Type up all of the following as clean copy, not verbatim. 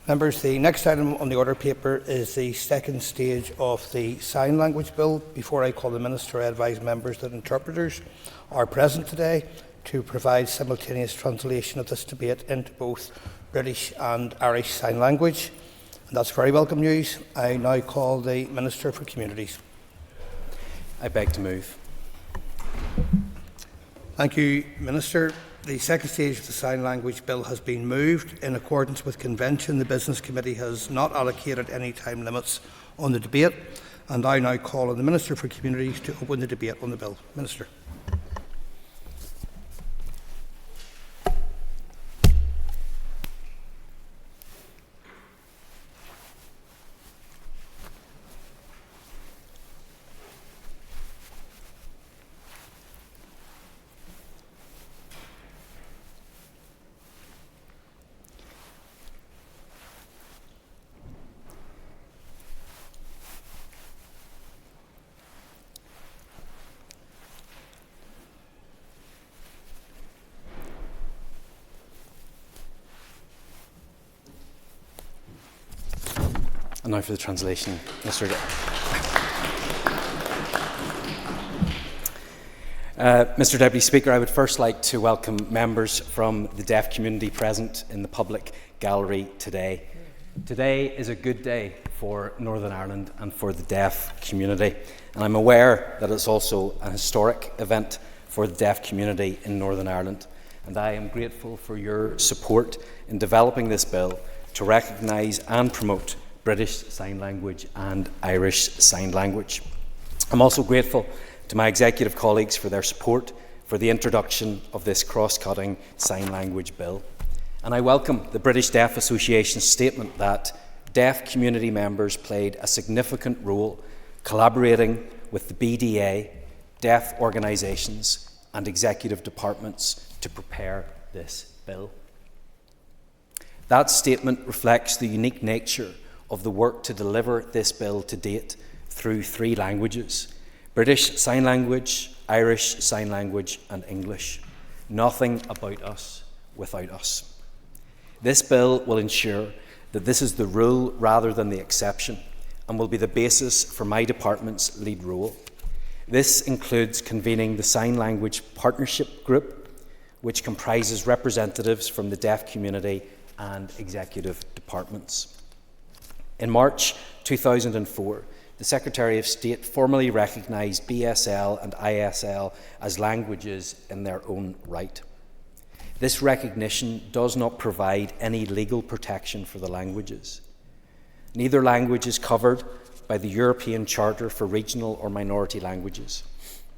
Members, the next item on the order paper is the second stage of the Sign Language Bill. Before I call the Minister, I advise members that interpreters are present today to provide simultaneous translation of this debate into both British and Irish Sign Language. And that's very welcome news. I now call the Minister for Communities. I beg to move. Thank you, Minister. The second stage of the Sign Language Bill has been moved. In accordance with convention, the Business Committee has not allocated any time limits on the debate, and I now call on the Minister for Communities to open the debate on the bill. Minister. And now for the translation, Mr. Mr. Deputy Speaker, I would first like to welcome members from the deaf community present in the public gallery today. Today is a good day for Northern Ireland and for the deaf community, and I'm aware that it's also a historic event for the deaf community in Northern Ireland, and I am grateful for your support in developing this bill to recognise and promote British Sign Language and Irish Sign Language. I'm also grateful to my executive colleagues for their support for the introduction of this cross-cutting sign language bill. And I welcome the British Deaf Association's statement that deaf community members played a significant role collaborating with the BDA, deaf organisations and executive departments to prepare this bill. That statement reflects the unique nature of the work to deliver this bill to date through three languages: British Sign Language, Irish Sign Language and English. Nothing about us without us. This bill will ensure that this is the rule rather than the exception and will be the basis for my department's lead role. This includes convening the Sign Language Partnership Group, which comprises representatives from the deaf community and executive departments. In March 2004, the Secretary of State formally recognised BSL and ISL as languages in their own right. This recognition does not provide any legal protection for the languages. Neither language is covered by the European Charter for Regional or Minority Languages.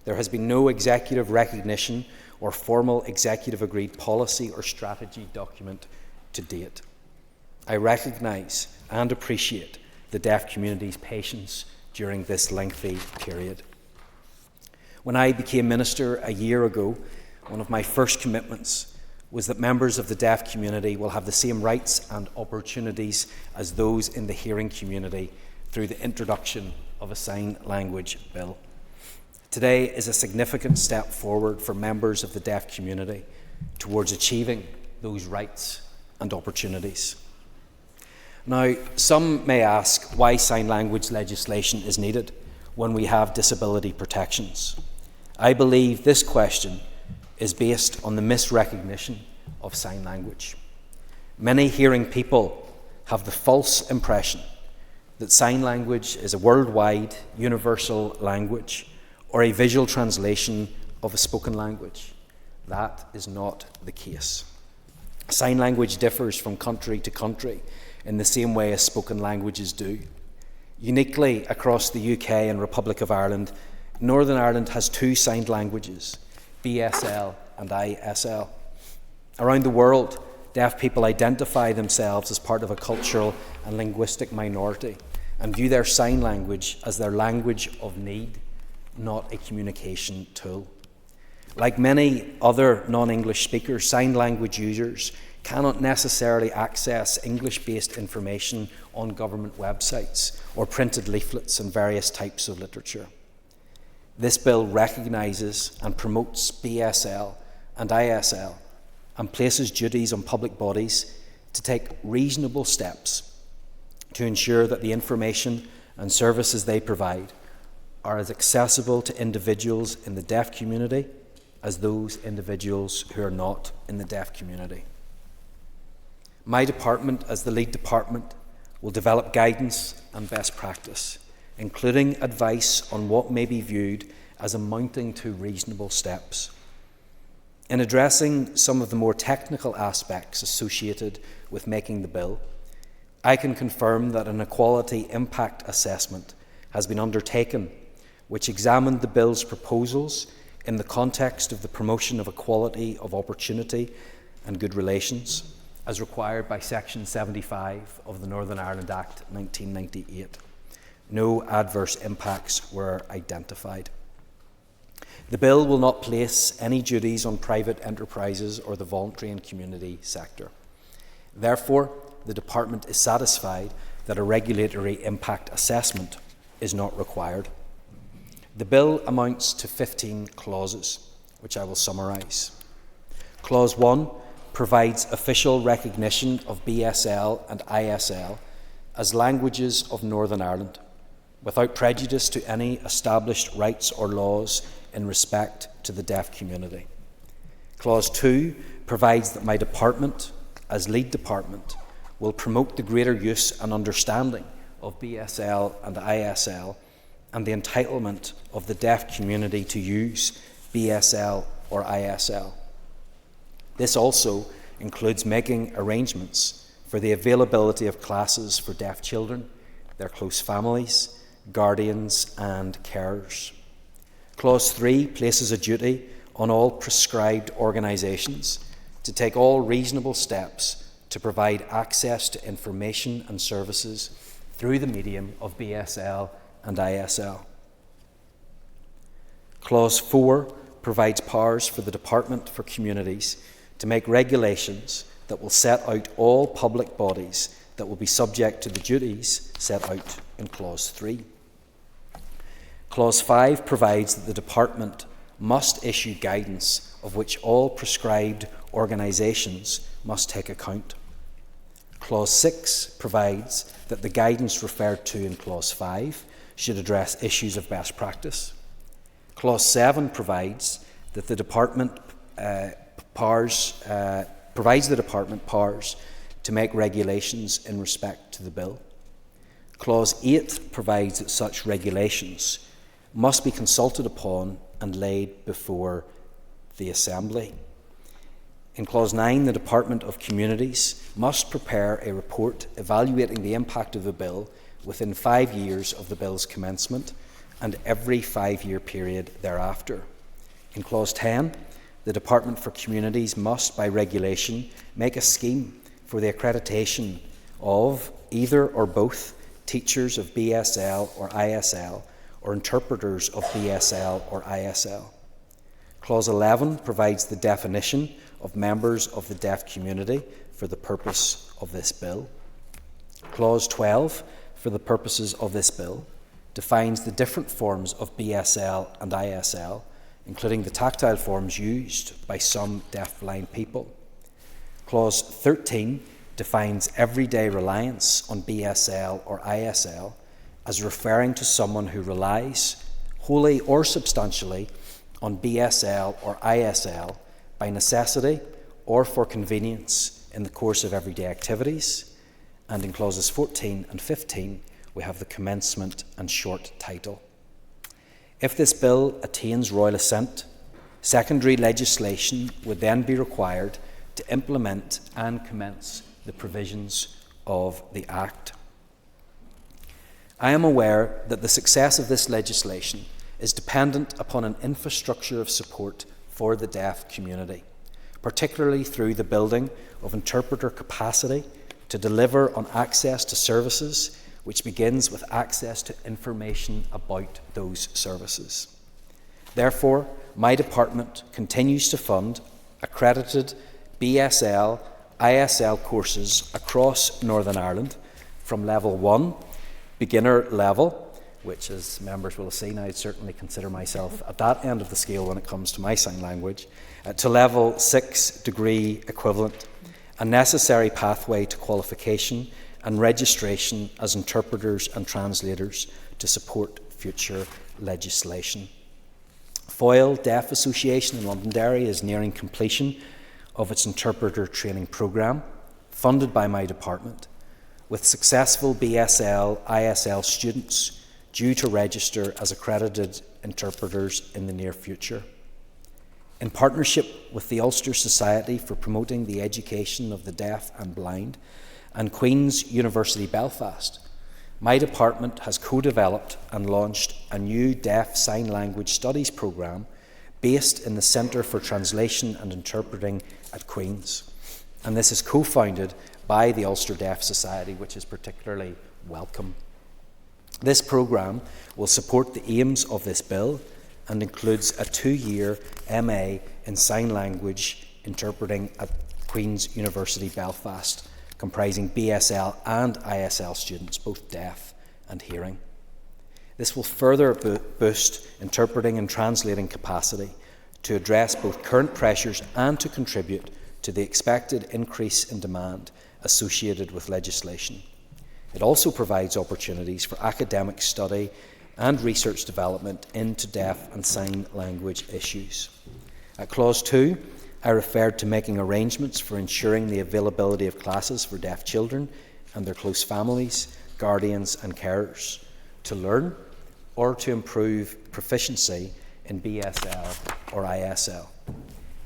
There has been no executive recognition or formal executive agreed policy or strategy document to date. I recognise and appreciate the deaf community's patience during this lengthy period. When I became Minister a year ago, one of my first commitments was that members of the deaf community will have the same rights and opportunities as those in the hearing community through the introduction of a sign language bill. Today is a significant step forward for members of the deaf community towards achieving those rights and opportunities. Now, some may ask why sign language legislation is needed when we have disability protections. I believe this question is based on the misrecognition of sign language. Many hearing people have the false impression that sign language is a worldwide, universal language or a visual translation of a spoken language. That is not the case. Sign language differs from country to country in the same way as spoken languages do. Uniquely across the UK and Republic of Ireland, Northern Ireland has two signed languages, BSL and ISL. Around the world, deaf people identify themselves as part of a cultural and linguistic minority and view their sign language as their language of need, not a communication tool. Like many other non-English speakers, sign language users cannot necessarily access English-based information on government websites or printed leaflets and various types of literature. This bill recognises and promotes BSL and ISL and places duties on public bodies to take reasonable steps to ensure that the information and services they provide are as accessible to individuals in the deaf community as those individuals who are not in the deaf community. My department, as the lead department, will develop guidance and best practice, including advice on what may be viewed as amounting to reasonable steps. In addressing some of the more technical aspects associated with making the bill, I can confirm that an equality impact assessment has been undertaken, which examined the bill's proposals in the context of the promotion of equality of opportunity and good relations, as required by Section 75 of the Northern Ireland Act 1998. No adverse impacts were identified. The bill will not place any duties on private enterprises or the voluntary and community sector. Therefore, the Department is satisfied that a regulatory impact assessment is not required. The bill amounts to 15 clauses, which I will summarise. Clause 1 provides official recognition of BSL and ISL as languages of Northern Ireland, without prejudice to any established rights or laws in respect to the deaf community. Clause 2 provides that my department, as lead department, will promote the greater use and understanding of BSL and ISL and the entitlement of the deaf community to use BSL or ISL. This also includes making arrangements for the availability of classes for deaf children, their close families, guardians and carers. Clause 3 places a duty on all prescribed organisations to take all reasonable steps to provide access to information and services through the medium of BSL and ISL. Clause 4 provides powers for the Department for Communities to make regulations that will set out all public bodies that will be subject to the duties set out in Clause 3. Clause 5 provides that the Department must issue guidance of which all prescribed organisations must take account. Clause 6 provides that the guidance referred to in Clause 5 should address issues of best practice. Clause 7 provides that the Department provides the Department powers to make regulations in respect to the bill. Clause 8 provides that such regulations must be consulted upon and laid before the Assembly. In Clause 9, the Department of Communities must prepare a report evaluating the impact of the bill within 5 years of the bill's commencement and every 5-year period thereafter. In Clause 10, the Department for Communities must, by regulation, make a scheme for the accreditation of either or both teachers of BSL or ISL or interpreters of BSL or ISL. Clause 11 provides the definition of members of the deaf community for the purpose of this bill. Clause 12, for the purposes of this bill, defines the different forms of BSL and ISL, including the tactile forms used by some deaf-blind people. Clause 13 defines everyday reliance on BSL or ISL as referring to someone who relies, wholly or substantially, on BSL or ISL by necessity or for convenience in the course of everyday activities. And in clauses 14 and 15, we have the commencement and short title. If this bill attains royal assent, secondary legislation would then be required to implement and commence the provisions of the Act. I am aware that the success of this legislation is dependent upon an infrastructure of support for the deaf community, particularly through the building of interpreter capacity to deliver on access to services, which begins with access to information about those services. Therefore, my department continues to fund accredited BSL, ISL courses across Northern Ireland from Level 1, beginner level, which, as members will have seen, I'd certainly consider myself at that end of the scale when it comes to my sign language, to Level 6 degree equivalent, a necessary pathway to qualification and registration as interpreters and translators to support future legislation. Foyle Deaf Association in Londonderry is nearing completion of its interpreter training programme, funded by my department, with successful BSL ISL students due to register as accredited interpreters in the near future. In partnership with the Ulster Society for Promoting the Education of the Deaf and Blind and Queen's University Belfast, my department has co-developed and launched a new Deaf Sign Language Studies programme based in the Centre for Translation and Interpreting at Queen's. And this is co-founded by the Ulster Deaf Society, which is particularly welcome. This programme will support the aims of this bill and includes a 2-year MA in Sign Language Interpreting at Queen's University Belfast, comprising BSL and ISL students, both deaf and hearing. This will further boost interpreting and translating capacity to address both current pressures and to contribute to the expected increase in demand associated with legislation. It also provides opportunities for academic study and research development into deaf and sign language issues. At Clause 2, I referred to making arrangements for ensuring the availability of classes for deaf children and their close families, guardians and carers to learn or to improve proficiency in BSL or ISL.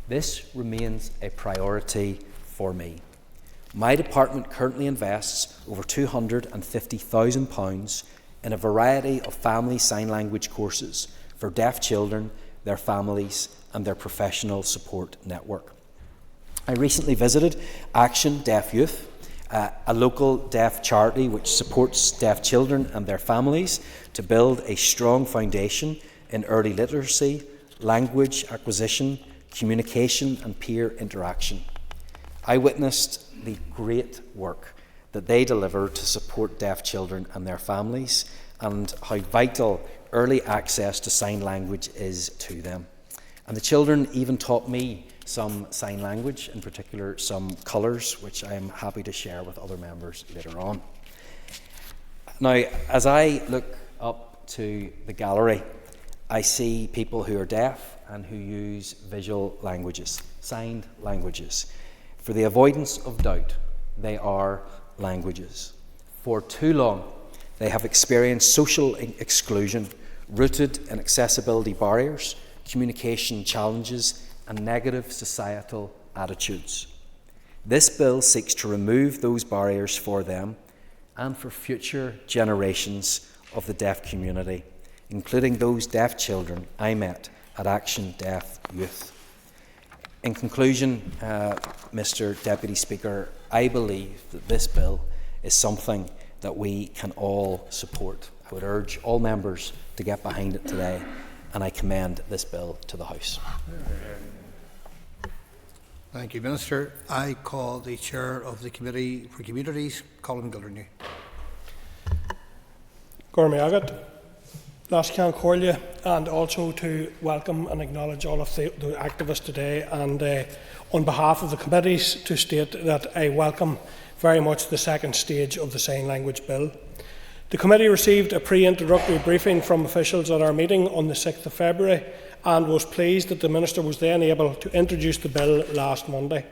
This remains a priority for me. My department currently invests over £250,000 in a variety of family sign language courses for deaf children, their families and their professional support network. I recently visited Action Deaf Youth, a local deaf charity which supports deaf children and their families to build a strong foundation in early literacy, language acquisition, communication and peer interaction. I witnessed the great work that they deliver to support deaf children and their families and how vital early access to sign language is to them. And the children even taught me some sign language, in particular some colours, which I am happy to share with other members later on. Now, as I look up to the gallery, I see people who are deaf and who use visual languages, signed languages. For the avoidance of doubt, they are languages. For too long, they have experienced social exclusion, rooted in accessibility barriers, communication challenges, and negative societal attitudes. This bill seeks to remove those barriers for them and for future generations of the deaf community, including those deaf children I met at Action Deaf Youth. In conclusion, Mr. Deputy Speaker, I believe that this bill is something that we can all support. I would urge all members to get behind it today, and I commend this bill to the House. Thank you, Minister. I call the Chair of the Committee for Communities, Colin Gildernew. Gormayagat, Lascan Corlia, and also to welcome and acknowledge all of the activists today, and on behalf of the committees to state that I welcome very much the second stage of the Sign Language Bill. The committee received a pre-introductory briefing from officials at our meeting on the 6th of February and was pleased that the Minister was then able to introduce the bill last Monday.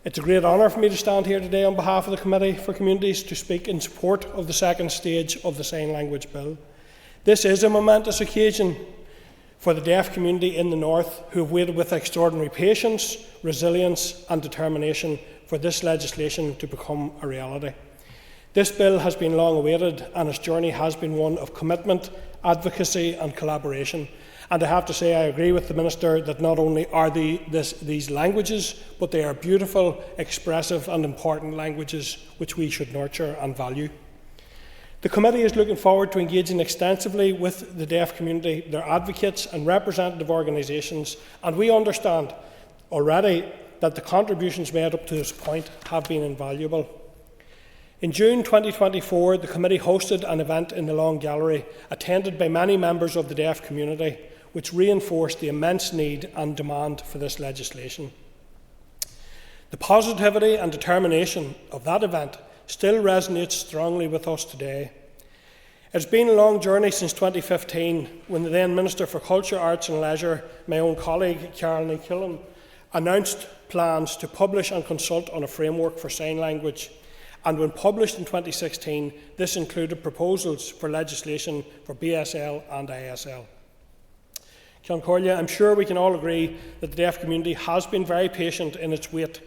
It's a great honour for me to stand here today on behalf of the Committee for Communities to speak in support of the second stage of the Sign Language Bill. This is a momentous occasion for the deaf community in the North, who have waited with extraordinary patience, resilience and determination for this legislation to become a reality. This bill has been long awaited, and its journey has been one of commitment, advocacy and collaboration. And I have to say I agree with the Minister that not only are these languages, but they are beautiful, expressive and important languages which we should nurture and value. The committee is looking forward to engaging extensively with the deaf community, their advocates and representative organisations, and we understand already that the contributions made up to this point have been invaluable. In June 2024, the committee hosted an event in the Long Gallery, attended by many members of the deaf community, which reinforced the immense need and demand for this legislation. The positivity and determination of that event still resonates strongly with us today. It's been a long journey since 2015, when the then Minister for Culture, Arts and Leisure, my own colleague Caroline Killen, announced plans to publish and consult on a framework for sign language. And when published in 2016, this included proposals for legislation for BSL and ISL. I'm sure we can all agree that the deaf community has been very patient in its wait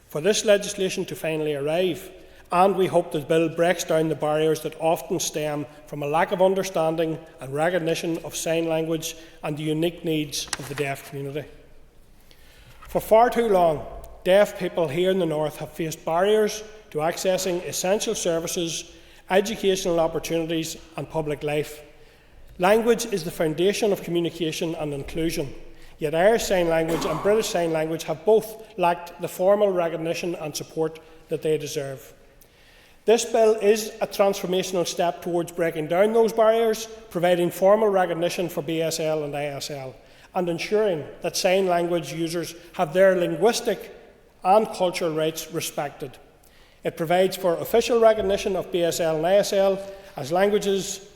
for this legislation to finally arrive, and we hope the bill breaks down the barriers that often stem from a lack of understanding and recognition of sign language and the unique needs of the deaf community. For far too long, deaf people here in the North have faced barriers to accessing essential services, educational opportunities and public life. Language is the foundation of communication and inclusion, yet Irish Sign Language and British Sign Language have both lacked the formal recognition and support that they deserve. This bill is a transformational step towards breaking down those barriers, providing formal recognition for BSL and ISL, and ensuring that sign language users have their linguistic and cultural rights respected. It provides for official recognition of BSL and ISL as languages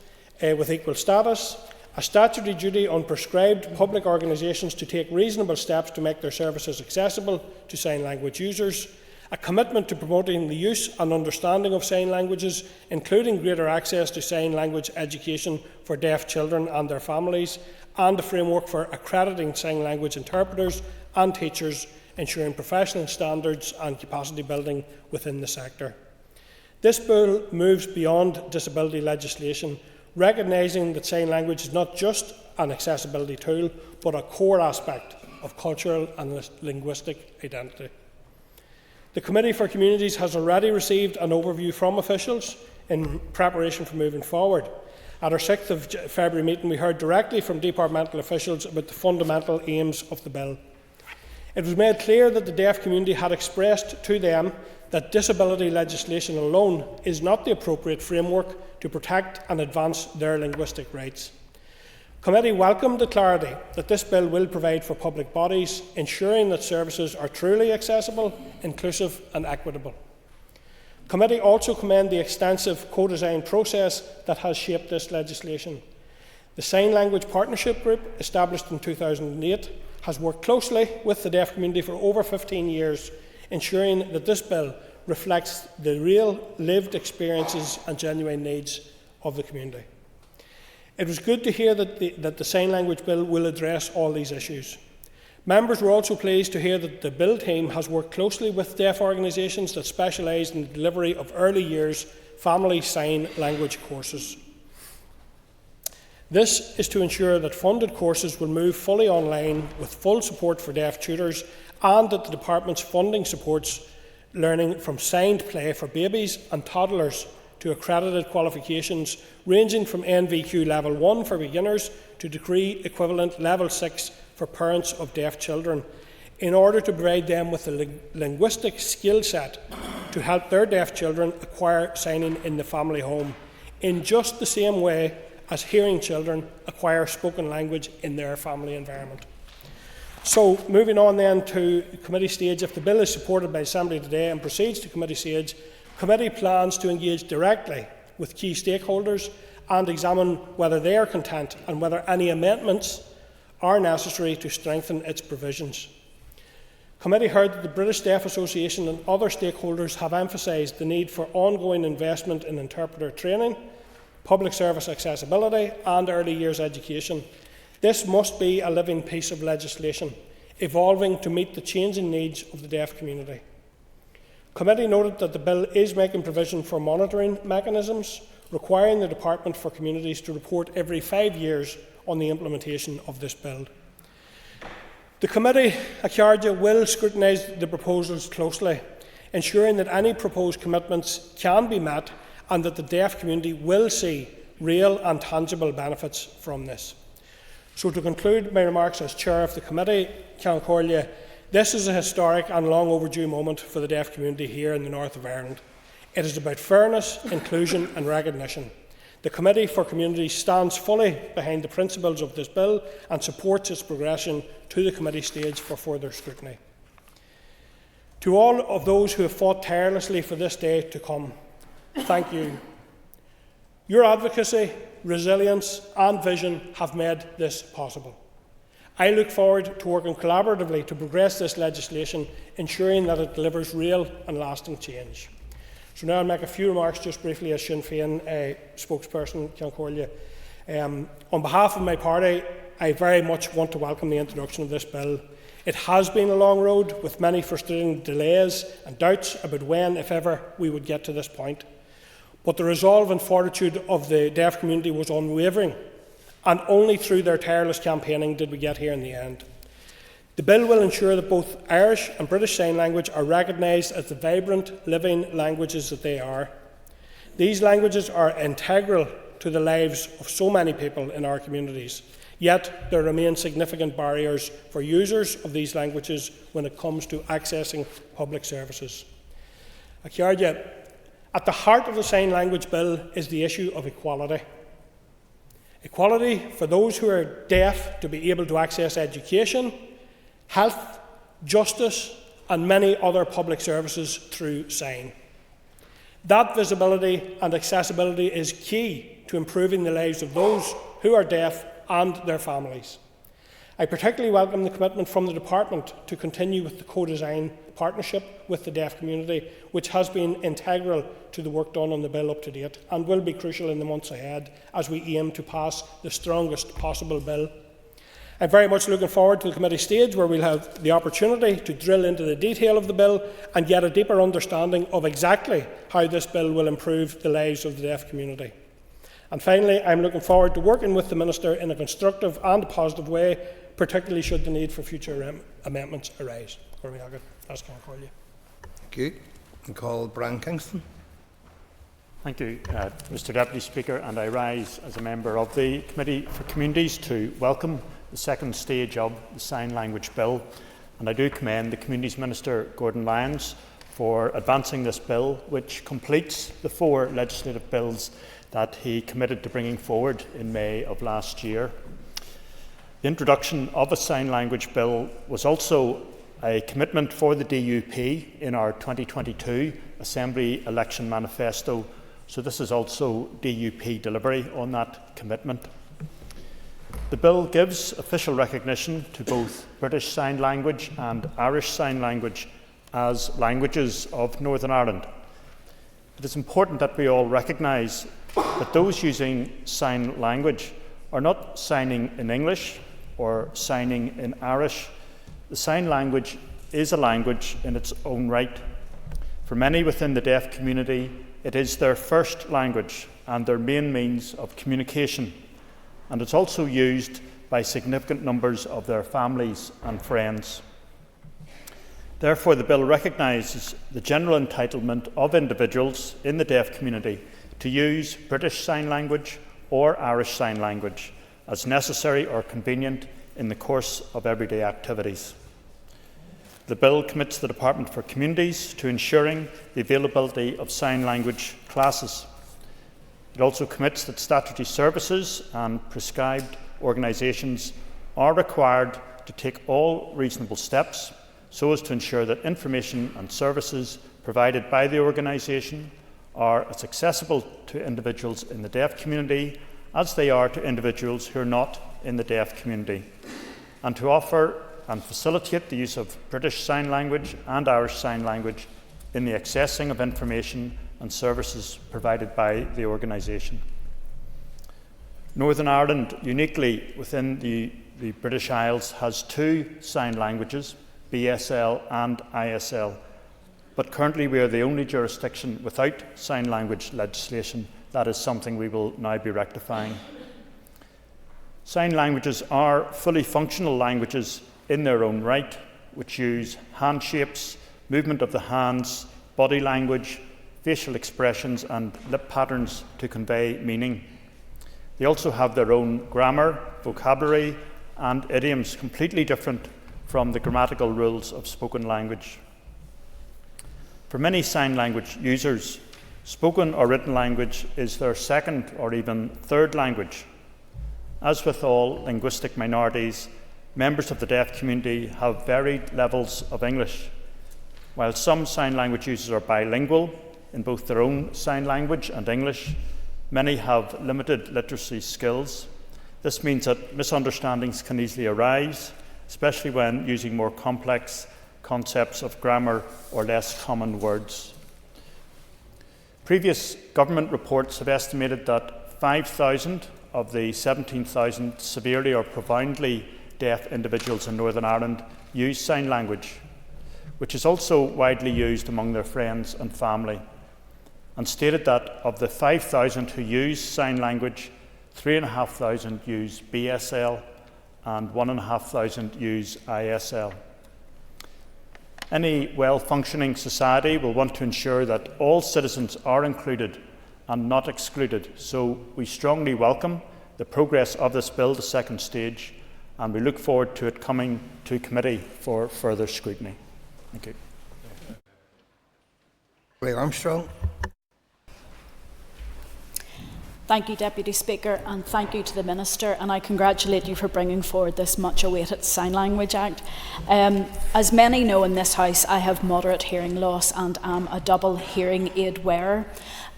with equal status, a statutory duty on prescribed public organisations to take reasonable steps to make their services accessible to sign language users, a commitment to promoting the use and understanding of sign languages, including greater access to sign language education for deaf children and their families, and a framework for accrediting sign language interpreters and teachers, ensuring professional standards and capacity building within the sector. This bill moves beyond disability legislation, recognising that sign language is not just an accessibility tool, but a core aspect of cultural and linguistic identity. The Committee for Communities has already received an overview from officials in preparation for moving forward. At our 6th of February meeting, we heard directly from departmental officials about the fundamental aims of the bill. It was made clear that the deaf community had expressed to them that disability legislation alone is not the appropriate framework to protect and advance their linguistic rights. The Committee welcomed the clarity that this bill will provide for public bodies, ensuring that services are truly accessible, inclusive and equitable. The Committee also commend the extensive co-design process that has shaped this legislation. The Sign Language Partnership Group, established in 2008, has worked closely with the deaf community for over 15 years, ensuring that this bill reflects the real lived experiences and genuine needs of the community. It was good to hear that the Sign Language Bill will address all these issues. Members were also pleased to hear that the Bill team has worked closely with deaf organisations that specialise in the delivery of early years family sign language courses. This is to ensure that funded courses will move fully online with full support for deaf tutors, and that the Department's funding supports learning from signed play for babies and toddlers to accredited qualifications ranging from NVQ Level 1 for beginners to degree equivalent Level 6 for parents of deaf children, in order to provide them with a linguistic skill set to help their deaf children acquire signing in the family home, in just the same way as hearing children acquire spoken language in their family environment. So, moving on then to committee stage, if the bill is supported by Assembly today and proceeds to committee stage, committee plans to engage directly with key stakeholders and examine whether they are content and whether any amendments are necessary to strengthen its provisions. Committee heard that the British Deaf Association and other stakeholders have emphasised the need for ongoing investment in interpreter training, public service accessibility and early years education. This must be a living piece of legislation, evolving to meet the changing needs of the deaf community. Committee noted that the bill is making provision for monitoring mechanisms, requiring the Department for Communities to report every 5 years on the implementation of this bill. The committee, Acharja, will scrutinise the proposals closely, ensuring that any proposed commitments can be met and that the deaf community will see real and tangible benefits from this. So, to conclude my remarks as Chair of the Committee, Ceann, this is a historic and long overdue moment for the deaf community here in the north of Ireland. It is about fairness, inclusion and recognition. The Committee for Communities stands fully behind the principles of this bill and supports its progression to the committee stage for further scrutiny. To all of those who have fought tirelessly for this day to come, thank you. Your advocacy, resilience and vision have made this possible. I look forward to working collaboratively to progress this legislation, ensuring that it delivers real and lasting change. So now I'll make a few remarks just briefly as Sinn Féin spokesperson, Ceann Comhairle. On behalf of my party, I very much want to welcome the introduction of this bill. It has been a long road with many frustrating delays and doubts about when, if ever, we would get to this point. But the resolve and fortitude of the deaf community was unwavering, and only through their tireless campaigning did we get here in the end. The bill will ensure that both Irish and British Sign Language are recognised as the vibrant, living languages that they are. These languages are integral to the lives of so many people in our communities, yet there remain significant barriers for users of these languages when it comes to accessing public services. Cearda, at the heart of the Sign Language Bill is the issue of equality. Equality for those who are deaf to be able to access education, health, justice and many other public services through sign. That visibility and accessibility is key to improving the lives of those who are deaf and their families. I particularly welcome the commitment from the Department to continue with the co-design partnership with the deaf community, which has been integral to the work done on the bill up to date and will be crucial in the months ahead as we aim to pass the strongest possible bill. I'm very much looking forward to the committee stage where we'll have the opportunity to drill into the detail of the bill and get a deeper understanding of exactly how this bill will improve the lives of the deaf community. And finally, I'm looking forward to working with the Minister in a constructive and positive way, particularly should the need for future amendments arise. Thank you. I call Brian Kingston. Thank you, Mr Deputy Speaker, and I rise as a member of the Committee for Communities to welcome the second stage of the Sign Language Bill, and I do commend the Communities Minister Gordon Lyons for advancing this bill, which completes the 4 legislative bills that he committed to bringing forward in May of last year. The introduction of a Sign Language Bill was also a commitment for the DUP in our 2022 Assembly Election Manifesto, so this is also DUP delivery on that commitment. The bill gives official recognition to both British Sign Language and Irish Sign Language as languages of Northern Ireland. It is important that we all recognise that those using sign language are not signing in English or signing in Irish. The sign language is a language in its own right. For many within the deaf community, it is their first language and their main means of communication, and it's also used by significant numbers of their families and friends. Therefore, the bill recognises the general entitlement of individuals in the deaf community to use British Sign Language or Irish Sign Language as necessary or convenient in the course of everyday activities. The bill commits the Department for Communities to ensuring the availability of sign language classes. It also commits that statutory services and prescribed organisations are required to take all reasonable steps so as to ensure that information and services provided by the organisation are as accessible to individuals in the deaf community as they are to individuals who are not in the deaf community, and to offer and facilitate the use of British Sign Language and Irish Sign Language in the accessing of information and services provided by the organisation. Northern Ireland, uniquely within the British Isles, has 2 sign languages, BSL and ISL, but currently we are the only jurisdiction without sign language legislation. That is something we will now be rectifying. Sign languages are fully functional languages in their own right, which use hand shapes, movement of the hands, body language, facial expressions and lip patterns to convey meaning. They also have their own grammar, vocabulary and idioms completely different from the grammatical rules of spoken language. For many sign language users, spoken or written language is their second or even third language. As with all linguistic minorities, members of the deaf community have varied levels of English. While some sign language users are bilingual in both their own sign language and English, many have limited literacy skills. This means that misunderstandings can easily arise, especially when using more complex concepts of grammar or less common words. Previous government reports have estimated that 5,000 of the 17,000 severely or profoundly deaf individuals in Northern Ireland use sign language, which is also widely used among their friends and family, and stated that of the 5,000 who use sign language, 3,500 use BSL and 1,500 use ISL. Any well-functioning society will want to ensure that all citizens are included and not excluded, so we strongly welcome the progress of this bill to second stage, and we look forward to it coming to committee for further scrutiny. Thank you. Ray Armstrong. Thank you, Deputy Speaker, and thank you to the Minister, and I congratulate you for bringing forward this much-awaited Sign Language Act. As many know in this House, I have moderate hearing loss and am a double hearing aid wearer.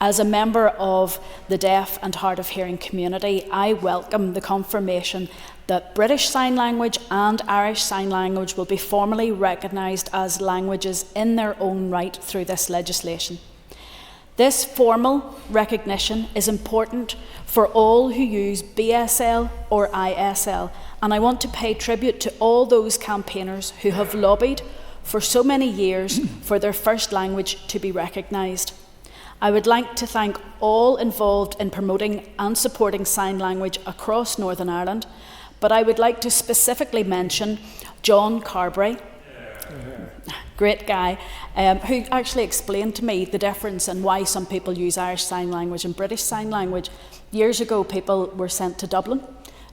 As a member of the deaf and hard of hearing community, I welcome the confirmation that British Sign Language and Irish Sign Language will be formally recognised as languages in their own right through this legislation. This formal recognition is important for all who use BSL or ISL, and I want to pay tribute to all those campaigners who have lobbied for so many years for their first language to be recognised. I would like to thank all involved in promoting and supporting sign language across Northern Ireland, but I would like to specifically mention John Carberry, great guy, who actually explained to me the difference and why some people use Irish Sign Language and British Sign Language. Years ago, people were sent to Dublin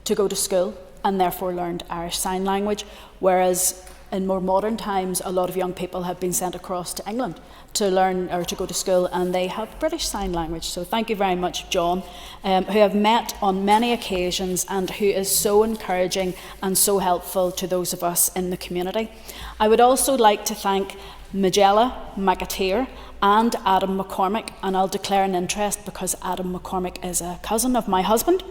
to go to school and therefore learned Irish Sign Language, whereas in more modern times, a lot of young people have been sent across to England to learn or to go to school, and they have British Sign Language. So thank you very much, John, who I've met on many occasions and who is so encouraging and so helpful to those of us in the community. I would also like to thank Magella McAteer and Adam McCormick, and I'll declare an interest because Adam McCormick is a cousin of my husband,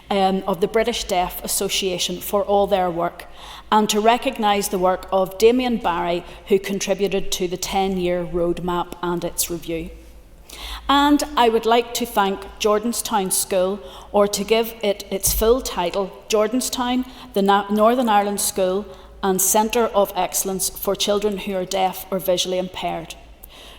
of the British Deaf Association for all their work, and to recognise the work of Damien Barry, who contributed to the 10-year roadmap and its review. And I would like to thank Jordanstown School, or to give it its full title, Jordanstown, the Northern Ireland School and Centre of Excellence for Children who are Deaf or Visually Impaired,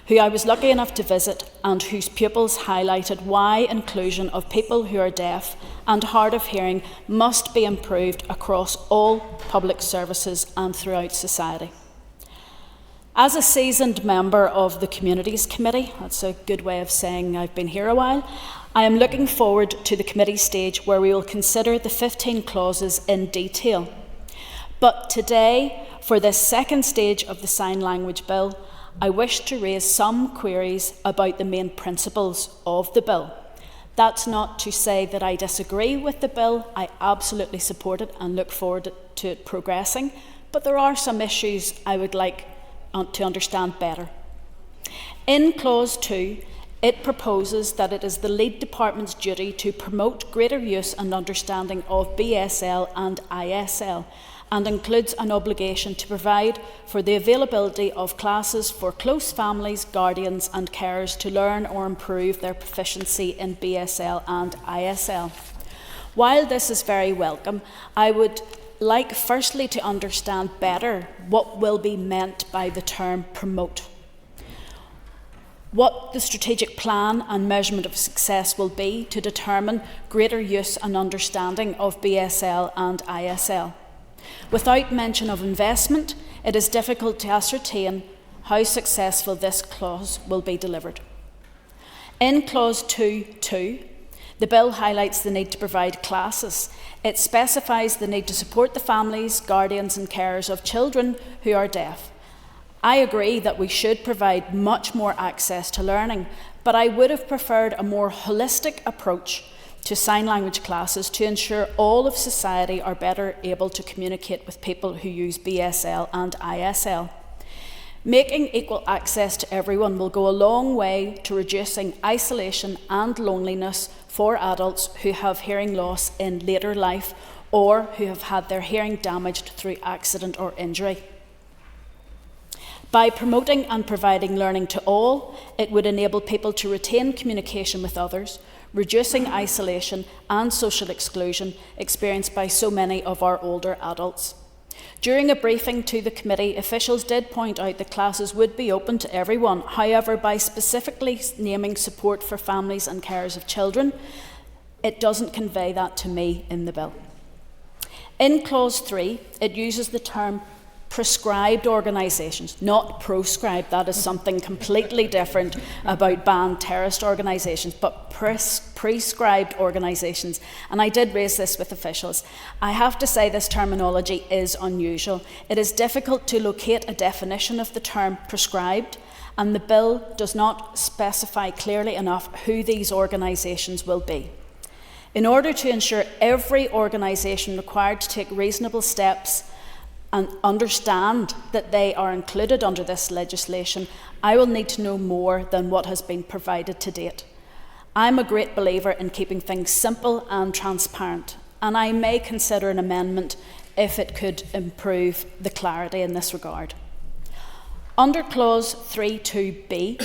who I was lucky enough to visit and whose pupils highlighted why inclusion of people who are deaf and hard of hearing must be improved across all public services and throughout society. As a seasoned member of the Communities Committee, that's a good way of saying I've been here a while, I am looking forward to the committee stage where we will consider the 15 clauses in detail. But today, for this second stage of the Sign Language Bill, I wish to raise some queries about the main principles of the bill. That's not to say that I disagree with the bill. I absolutely support it and look forward to it progressing, but there are some issues I would like to understand better. In Clause 2, it proposes that it is the lead department's duty to promote greater use and understanding of BSL and ISL, and includes an obligation to provide for the availability of classes for close families, guardians and carers to learn or improve their proficiency in BSL and ISL. While this is very welcome, I would like firstly to understand better what will be meant by the term promote, what the strategic plan and measurement of success will be to determine greater use and understanding of BSL and ISL. Without mention of investment, it is difficult to ascertain how successful this clause will be delivered. In Clause 2.2, the bill highlights the need to provide classes. It specifies the need to support the families, guardians and carers of children who are deaf. I agree that we should provide much more access to learning, but I would have preferred a more holistic approach to sign language classes to ensure all of society are better able to communicate with people who use BSL and ISL. Making equal access to everyone will go a long way to reducing isolation and loneliness for adults who have hearing loss in later life or who have had their hearing damaged through accident or injury. By promoting and providing learning to all, it would enable people to retain communication with others, reducing isolation and social exclusion experienced by so many of our older adults. During a briefing to the committee, officials did point out that classes would be open to everyone. However, by specifically naming support for families and carers of children, it doesn't convey that to me in the bill. In Clause 3, it uses the term prescribed organisations, not proscribed. That is something completely different about banned terrorist organisations, but prescribed organisations. And I did raise this with officials. I have to say this terminology is unusual. It is difficult to locate a definition of the term prescribed, and the bill does not specify clearly enough who these organisations will be. In order to ensure every organisation required to take reasonable steps and understand that they are included under this legislation, I will need to know more than what has been provided to date. I'm a great believer in keeping things simple and transparent, and I may consider an amendment if it could improve the clarity in this regard. Under Clause 3.2b,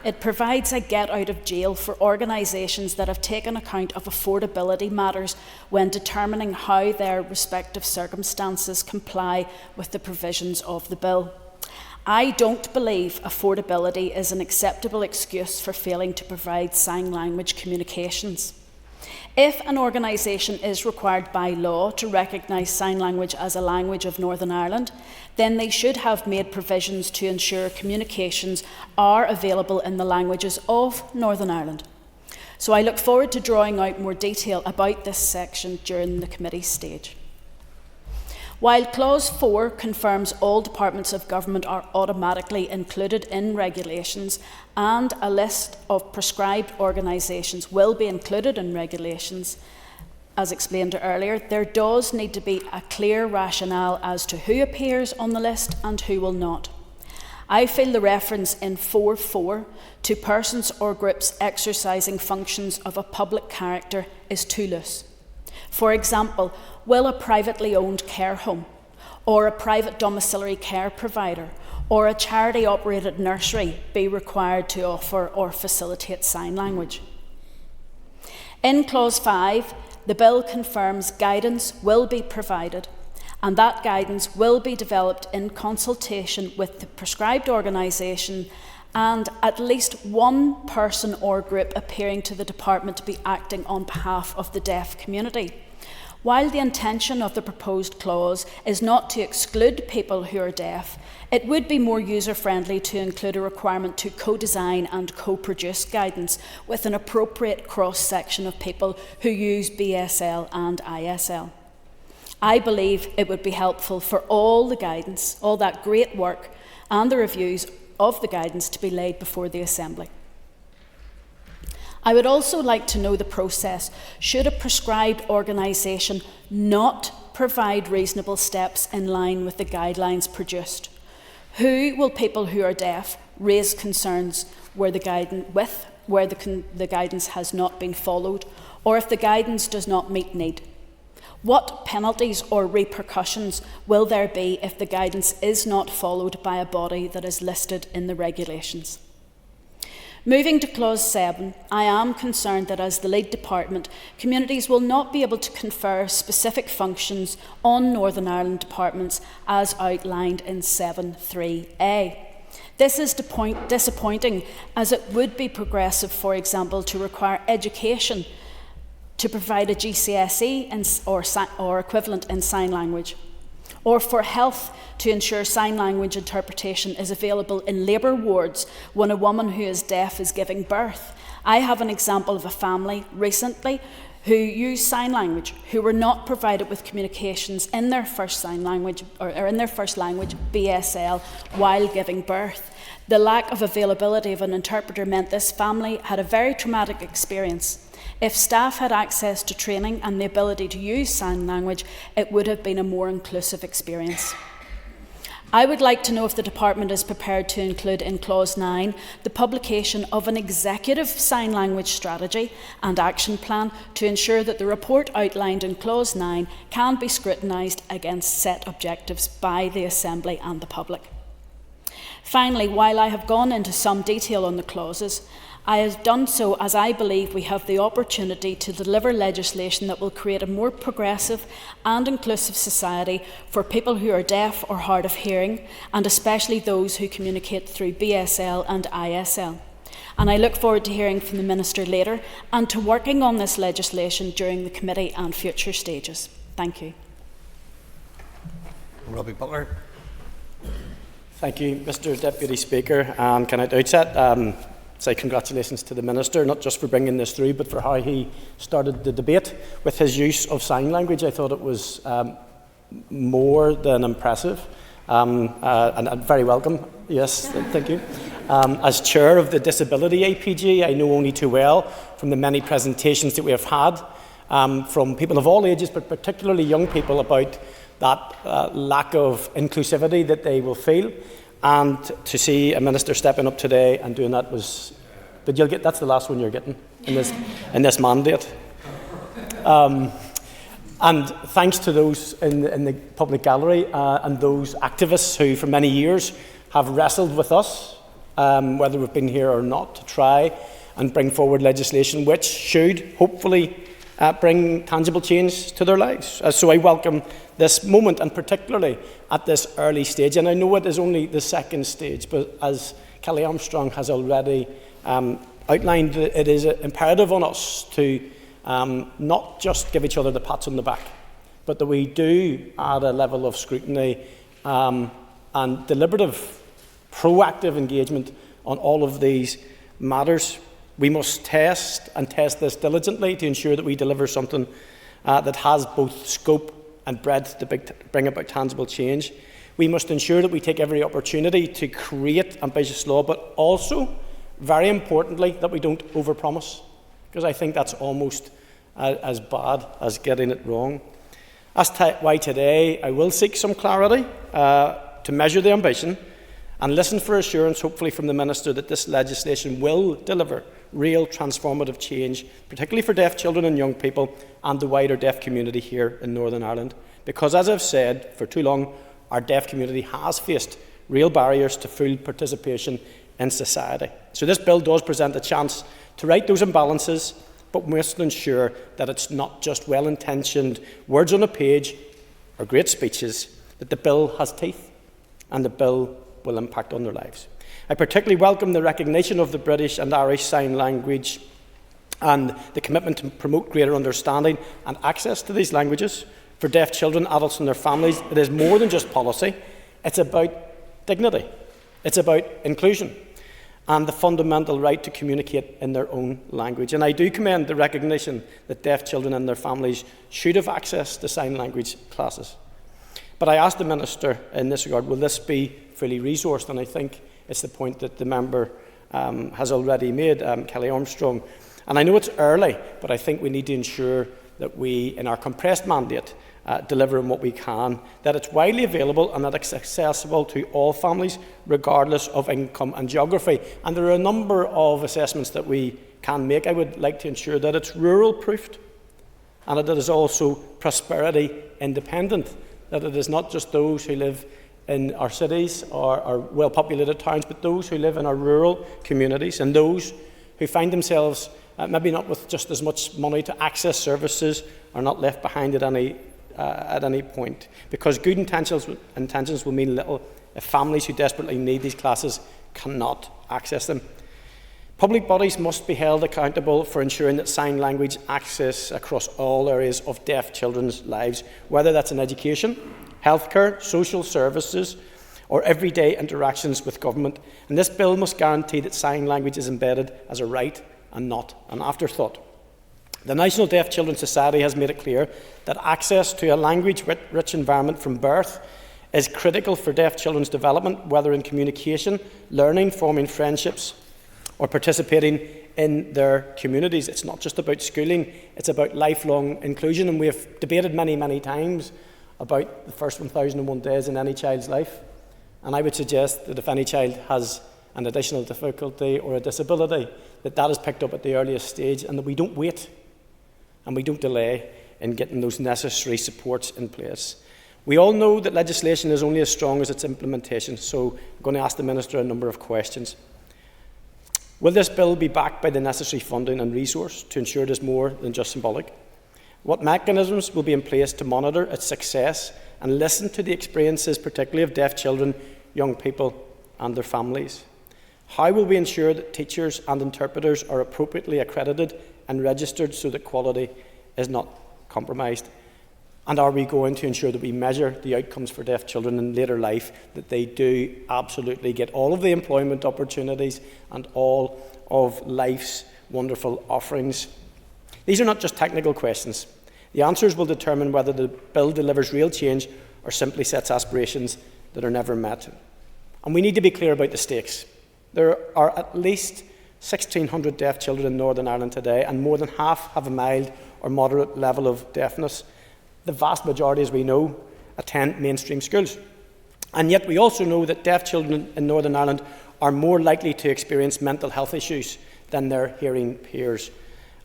it provides a get out of jail for organisations that have taken account of affordability matters when determining how their respective circumstances comply with the provisions of the bill. I don't believe affordability is an acceptable excuse for failing to provide sign language communications. If an organisation is required by law to recognise sign language as a language of Northern Ireland, then they should have made provisions to ensure communications are available in the languages of Northern Ireland. So I look forward to drawing out more detail about this section during the committee stage. While Clause 4 confirms all departments of government are automatically included in regulations and a list of prescribed organisations will be included in regulations, as explained earlier, there does need to be a clear rationale as to who appears on the list and who will not. I feel the reference in 4.4 to persons or groups exercising functions of a public character is too loose. For example, will a privately owned care home, or a private domiciliary care provider, or a charity-operated nursery be required to offer or facilitate sign language? In Clause 5, the bill confirms guidance will be provided, and that guidance will be developed in consultation with the prescribed organisation and at least one person or group appearing to the department to be acting on behalf of the deaf community. While the intention of the proposed clause is not to exclude people who are deaf, it would be more user-friendly to include a requirement to co-design and co-produce guidance with an appropriate cross-section of people who use BSL and ISL. I believe it would be helpful for all the guidance, all that great work and the reviews of the guidance to be laid before the Assembly. I would also like to know the process should a prescribed organisation not provide reasonable steps in line with the guidelines produced. Who will people who are deaf raise concerns where the guidance has not been followed, or if the guidance does not meet need? What penalties or repercussions will there be if the guidance is not followed by a body that is listed in the regulations? Moving to Clause 7, I am concerned that as the lead department, communities will not be able to confer specific functions on Northern Ireland departments as outlined in 7.3a. This is disappointing, as it would be progressive, for example, to require education to provide a GCSE or equivalent in sign language, or for health to ensure sign language interpretation is available in labour wards when a woman who is deaf is giving birth. I have an example of a family recently who used sign language, who were not provided with communications in their first sign language or in their first language, BSL, while giving birth. The lack of availability of an interpreter meant this family had a very traumatic experience. If staff had access to training and the ability to use sign language, it would have been a more inclusive experience. I would like to know if the Department is prepared to include in Clause 9 the publication of an executive sign language strategy and action plan to ensure that the report outlined in Clause 9 can be scrutinised against set objectives by the Assembly and the public. Finally, while I have gone into some detail on the clauses, I have done so as I believe we have the opportunity to deliver legislation that will create a more progressive and inclusive society for people who are deaf or hard of hearing, and especially those who communicate through BSL and ISL. And I look forward to hearing from the Minister later and to working on this legislation during the committee and future stages. Thank you. Robbie Butler. Thank you, Mr Deputy Speaker. And can I at the outset say congratulations to the Minister, not just for bringing this through, but for how he started the debate with his use of sign language. I thought it was more than impressive and very welcome. Yes, thank you. As Chair of the Disability APG, I know only too well from the many presentations that we have had from people of all ages, but particularly young people, about that lack of inclusivity that they will feel. And to see a Minister stepping up today and doing that was, but you'll get, that's the last one you're getting in this mandate. And thanks to those in the public gallery and those activists who for many years have wrestled with us, whether we've been here or not, to try and bring forward legislation which should hopefully bring tangible change to their lives. So I welcome this moment, and particularly at this early stage. And I know it is only the second stage, but as Kelly Armstrong has already outlined, it is imperative on us to not just give each other the pats on the back, but that we do add a level of scrutiny and deliberative, proactive engagement on all of these matters. We must test this diligently to ensure that we deliver something that has both scope and breadth to bring about tangible change. We must ensure that we take every opportunity to create ambitious law, but also, very importantly, that we don't overpromise, because I think that's almost as bad as getting it wrong. That's why today I will seek some clarity to measure the ambition and listen for assurance, hopefully from the Minister, that this legislation will deliver real transformative change, particularly for deaf children and young people and the wider deaf community here in Northern Ireland. Because, as I've said, for too long, our deaf community has faced real barriers to full participation in society. So this bill does present a chance to right those imbalances, but we must ensure that it's not just well-intentioned words on a page or great speeches, that the bill has teeth and the bill will impact on their lives. I particularly welcome the recognition of the British and Irish Sign Language and the commitment to promote greater understanding and access to these languages for deaf children, adults and their families. It is more than just policy. It's about dignity. It's about inclusion and the fundamental right to communicate in their own language. And I do commend the recognition that deaf children and their families should have access to sign language classes. But I asked the Minister in this regard, will this be fully resourced? And I think it's the point that the member has already made, Kelly Armstrong. And I know it's early, but I think we need to ensure that we, in our compressed mandate, deliver on what we can, that it's widely available and that it's accessible to all families, regardless of income and geography. And there are a number of assessments that we can make. I would like to ensure that it's rural-proofed and that it is also prosperity-independent, that it is not just those who live in our cities or our well-populated towns, but those who live in our rural communities and those who find themselves maybe not with just as much money to access services are not left behind at any point. Because good intentions will mean little if families who desperately need these classes cannot access them. Public bodies must be held accountable for ensuring that sign language access across all areas of deaf children's lives, whether that's in education, healthcare, social services, or everyday interactions with government. And this bill must guarantee that sign language is embedded as a right and not an afterthought. The National Deaf Children's Society has made it clear that access to a language-rich environment from birth is critical for deaf children's development, whether in communication, learning, forming friendships, or participating in their communities. It's not just about schooling, it's about lifelong inclusion. And we have debated many, many times about the first 1,001 days in any child's life. And I would suggest that if any child has an additional difficulty or a disability, that is picked up at the earliest stage, and that we don't wait and we don't delay in getting those necessary supports in place. We all know that legislation is only as strong as its implementation, so I'm going to ask the Minister a number of questions. Will this bill be backed by the necessary funding and resource to ensure it is more than just symbolic? What mechanisms will be in place to monitor its success and listen to the experiences, particularly of deaf children, young people and their families? How will we ensure that teachers and interpreters are appropriately accredited and registered so that quality is not compromised? And are we going to ensure that we measure the outcomes for deaf children in later life, that they do absolutely get all of the employment opportunities and all of life's wonderful offerings? These are not just technical questions. The answers will determine whether the bill delivers real change or simply sets aspirations that are never met. And we need to be clear about the stakes. There are at least 1,600 deaf children in Northern Ireland today, and more than half have a mild or moderate level of deafness. The vast majority, as we know, attend mainstream schools. And yet we also know that deaf children in Northern Ireland are more likely to experience mental health issues than their hearing peers,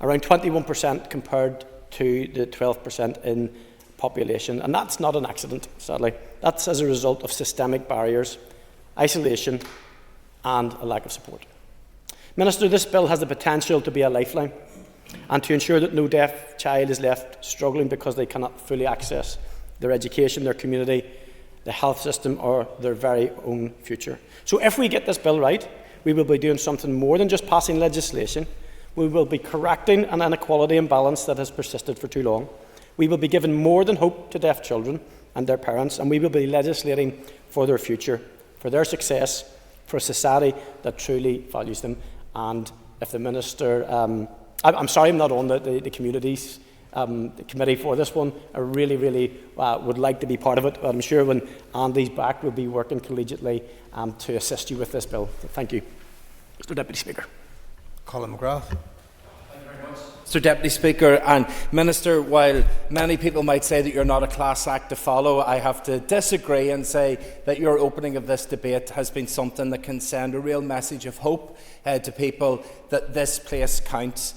around 21% compared to the 12% in population. And that's not an accident, sadly. That's as a result of systemic barriers, isolation and a lack of support. Minister, this bill has the potential to be a lifeline and to ensure that no deaf child is left struggling because they cannot fully access their education, their community, the health system or their very own future. So if we get this bill right, we will be doing something more than just passing legislation. We will be correcting an inequality imbalance that has persisted for too long. We will be giving more than hope to deaf children and their parents, and we will be legislating for their future, for their success, for a society that truly values them. And if the Minister, I'm sorry I'm not on the Communities the committee for this one. I really would like to be part of it, but I'm sure when Andy's back we'll be working collegiately to assist you with this bill. So thank you. Mr Deputy Speaker. Colin McGrath. Mr Deputy Speaker and Minister, while many people might say that you're not a class act to follow, I have to disagree and say that your opening of this debate has been something that can send a real message of hope to people that this place counts.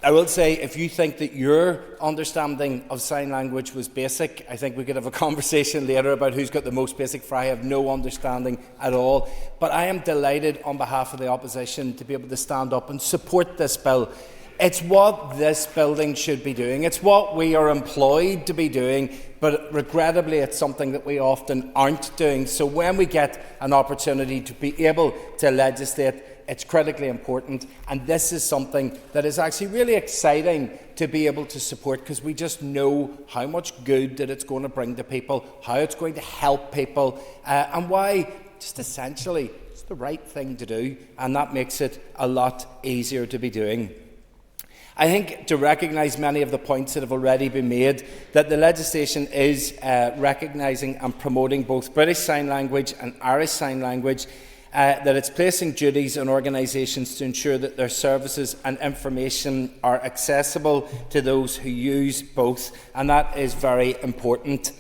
I will say, if you think that your understanding of sign language was basic, I think we could have a conversation later about who's got the most basic, for I have no understanding at all. But I am delighted on behalf of the opposition to be able to stand up and support this bill. It's what this building should be doing. It's what we are employed to be doing, but regrettably it's something that we often aren't doing. So when we get an opportunity to be able to legislate, it's critically important, and this is something that is actually really exciting to be able to support, because we just know how much good that it's going to bring to people, how it's going to help people, and why just essentially it's the right thing to do, and that makes it a lot easier to be doing. I think, to recognise many of the points that have already been made, that the legislation is recognising and promoting both British Sign Language and Irish Sign Language, that it's placing duties on organisations to ensure that their services and information are accessible to those who use both, and that is very important.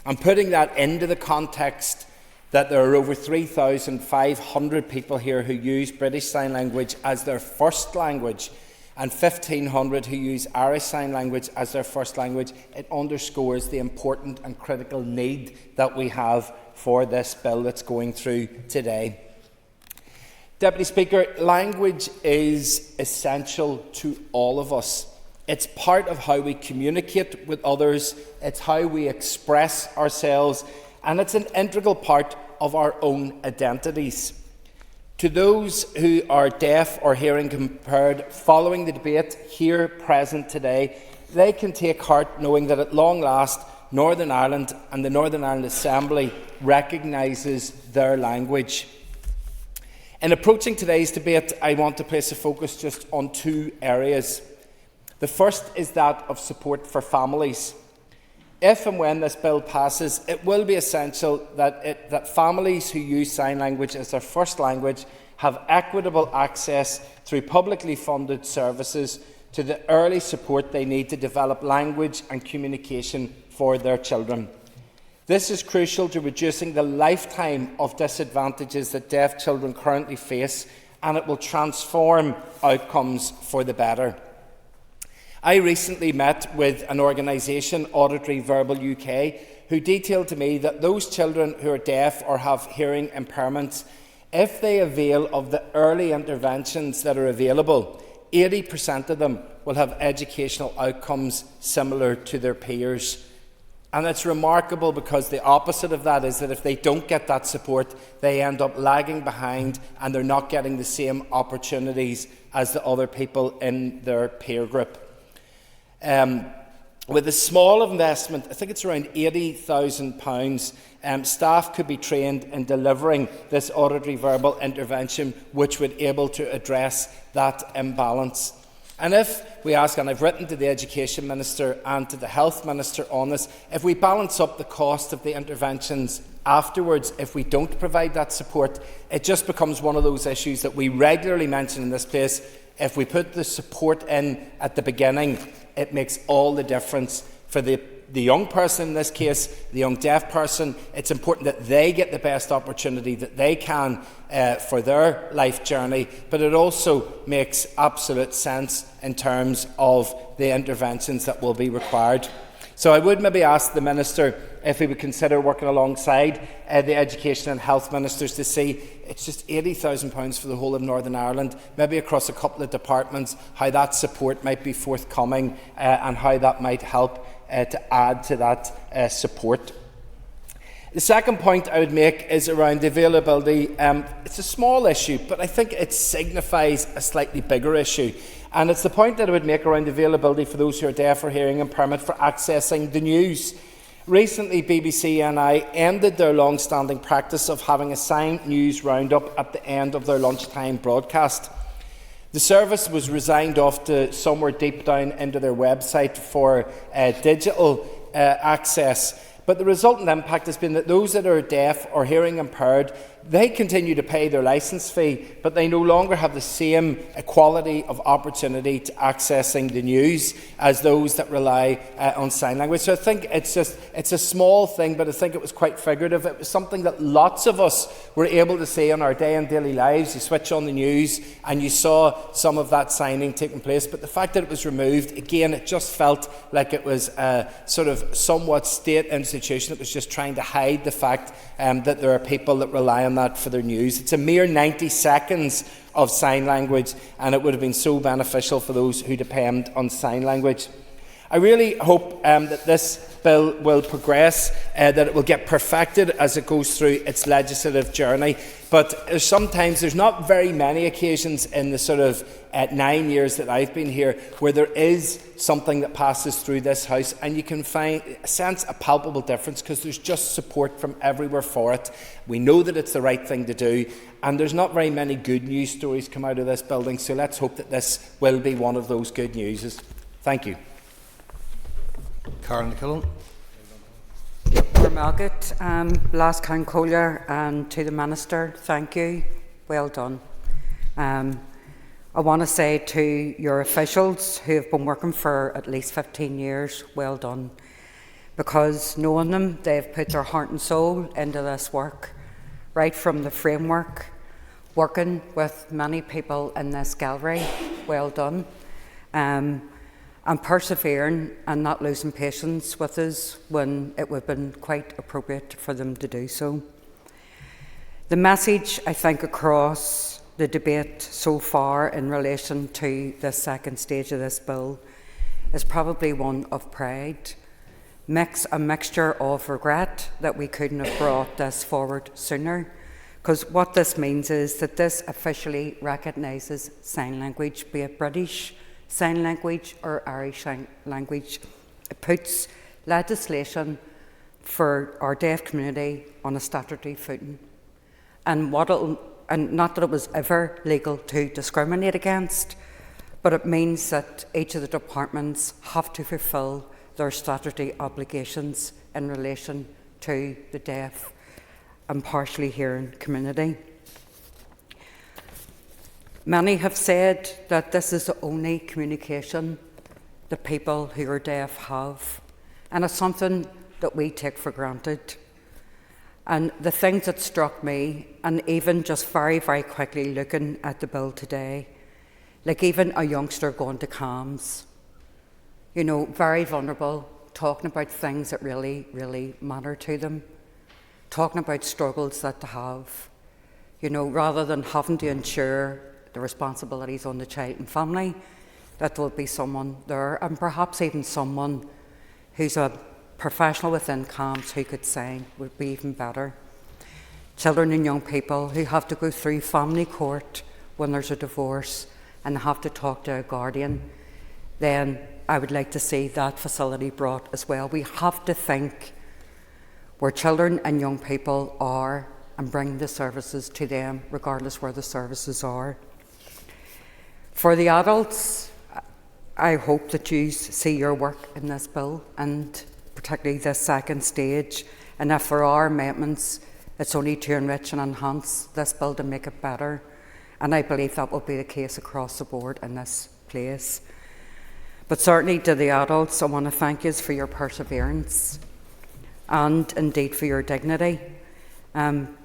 And putting that into the context that there are over 3,500 people here who use British Sign Language as their first language, and 1,500 who use Irish Sign Language as their first language, it underscores the important and critical need that we have for this bill that's going through today. Deputy Speaker, language is essential to all of us. It's part of how we communicate with others, it's how we express ourselves, and it's an integral part of our own identities. To those who are deaf or hearing impaired, following the debate here present today, they can take heart knowing that at long last, Northern Ireland and the Northern Ireland Assembly recognises their language. In approaching today's debate, I want to place a focus just on two areas. The first is that of support for families. If and when this bill passes, it will be essential that families who use sign language as their first language have equitable access through publicly funded services to the early support they need to develop language and communication for their children. This is crucial to reducing the lifetime of disadvantages that deaf children currently face, and it will transform outcomes for the better. I recently met with an organisation, Auditory Verbal UK, who detailed to me that those children who are deaf or have hearing impairments, if they avail of the early interventions that are available, 80% of them will have educational outcomes similar to their peers. And it's remarkable because the opposite of that is that if they don't get that support, they end up lagging behind and they're not getting the same opportunities as the other people in their peer group. With a small investment, I think it's around £80,000, staff could be trained in delivering this auditory verbal intervention, which would be able to address that imbalance. And if we ask, and I've written to the Education Minister and to the Health Minister on this, if we balance up the cost of the interventions afterwards, if we don't provide that support, it just becomes one of those issues that we regularly mention in this place. If we put the support in at the beginning, it makes all the difference for the young person in this case, the young deaf person. It's important that they get the best opportunity that they can for their life journey, but it also makes absolute sense in terms of the interventions that will be required. So I would maybe ask the Minister if he would consider working alongside the Education and Health Ministers to see, it's just £80,000 for the whole of Northern Ireland, maybe across a couple of departments, how that support might be forthcoming and how that might help to add to that support. The second point I would make is around the availability. It's a small issue, but I think it signifies a slightly bigger issue. And it's the point that I would make around availability for those who are deaf or hearing impairment for accessing the news. Recently, BBC and I ended their long-standing practice of having a signed news roundup at the end of their lunchtime broadcast. The service was resigned off to somewhere deep down into their website for digital access. But the resultant impact has been that those that are deaf or hearing impaired, they continue to pay their licence fee, but they no longer have the same equality of opportunity to accessing the news as those that rely on sign language. So I think it's a small thing, but I think it was quite figurative. It was something that lots of us were able to see in our day and daily lives. You switch on the news and you saw some of that signing taking place, but the fact that it was removed, again, it just felt like it was a sort of somewhat state institution that was just trying to hide the fact that there are people that rely on that for their news. It's a mere 90 seconds of sign language, and it would have been so beneficial for those who depend on sign language. I really hope that this bill will progress, that it will get perfected as it goes through its legislative journey. But sometimes there's not very many occasions in the sort of 9 years that I've been here where there is something that passes through this House and you can sense a palpable difference because there's just support from everywhere for it. We know that it's the right thing to do, and there's not very many good news stories come out of this building, so let's hope that this will be one of those good news. Thank you. Karen McKillen. Margaret, Blas Can Collier, and to the Minister, thank you. Well done. I want to say to your officials who have been working for at least 15 years, well done. Because knowing them, they've put their heart and soul into this work, right from the framework, working with many people in this gallery, well done. And persevering and not losing patience with us when it would have been quite appropriate for them to do so. The message, I think, across the debate so far in relation to the second stage of this bill is probably one of pride, a mixture of regret that we couldn't have brought this forward sooner, because what this means is that this officially recognises sign language, be it British Sign Language or Irish Sign Language. It puts legislation for our deaf community on a statutory footing. And not that it was ever legal to discriminate against, but it means that each of the departments have to fulfil their statutory obligations in relation to the deaf and partially hearing community. Many have said that this is the only communication that people who are deaf have, and it's something that we take for granted. And the things that struck me, and even just very, very quickly looking at the bill today, like even a youngster going to CAMS, you know, very vulnerable, talking about things that really, really matter to them, talking about struggles that they have, you know, rather than having to ensure the responsibilities on the child and family, that there will be someone there, and perhaps even someone who's a professional within CAMS who could sign would be even better. Children and young people who have to go through family court when there's a divorce and have to talk to a guardian, then I would like to see that facility brought as well. We have to think where children and young people are and bring the services to them, regardless where the services are. For the adults, I hope that you see your work in this bill, and particularly this second stage, and if there are amendments, it's only to enrich and enhance this bill to make it better, and I believe that will be the case across the board in this place. But certainly to the adults, I want to thank you for your perseverance and indeed for your dignity in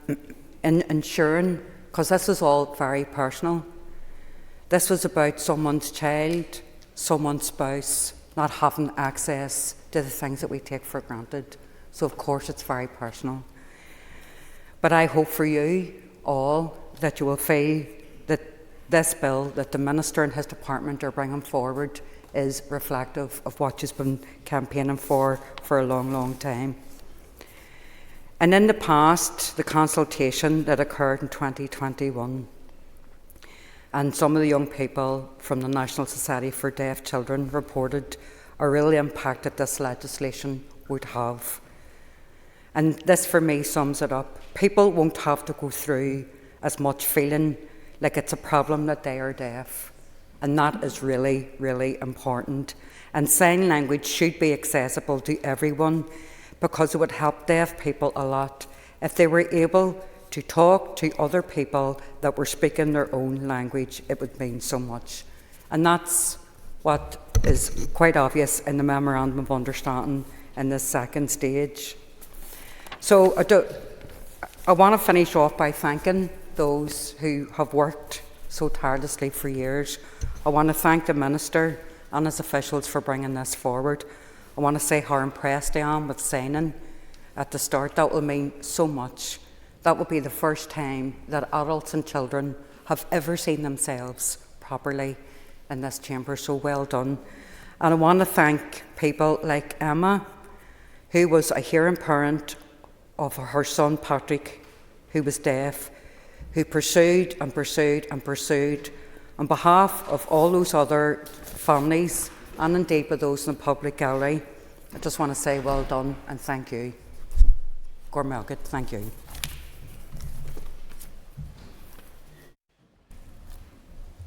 ensuring, because this is all very personal, this was about someone's child, someone's spouse not having access to the things that we take for granted. So of course it's very personal. But I hope for you all that you will feel that this bill that the Minister and his department are bringing forward is reflective of what you've been campaigning for a long, long time. And in the past, the consultation that occurred in 2021, and some of the young people from the National Society for Deaf Children reported a real impact that this legislation would have. And this for me sums it up. People won't have to go through as much feeling like it's a problem that they are deaf. And that is really, really important. And sign language should be accessible to everyone, because it would help deaf people a lot if they were able to talk to other people that were speaking their own language. It would mean so much. And that's what is quite obvious in the Memorandum of Understanding in this second stage. So I want to finish off by thanking those who have worked so tirelessly for years. I want to thank the Minister and his officials for bringing this forward. I want to say how impressed I am with signing at the start. That will mean so much. That will be the first time that adults and children have ever seen themselves properly in this chamber, so well done. And I want to thank people like Emma, who was a hearing parent of her son Patrick, who was deaf, who pursued and pursued and pursued on behalf of all those other families, and indeed with those in the public gallery. I just want to say well done and thank you. Gormelgit, thank you.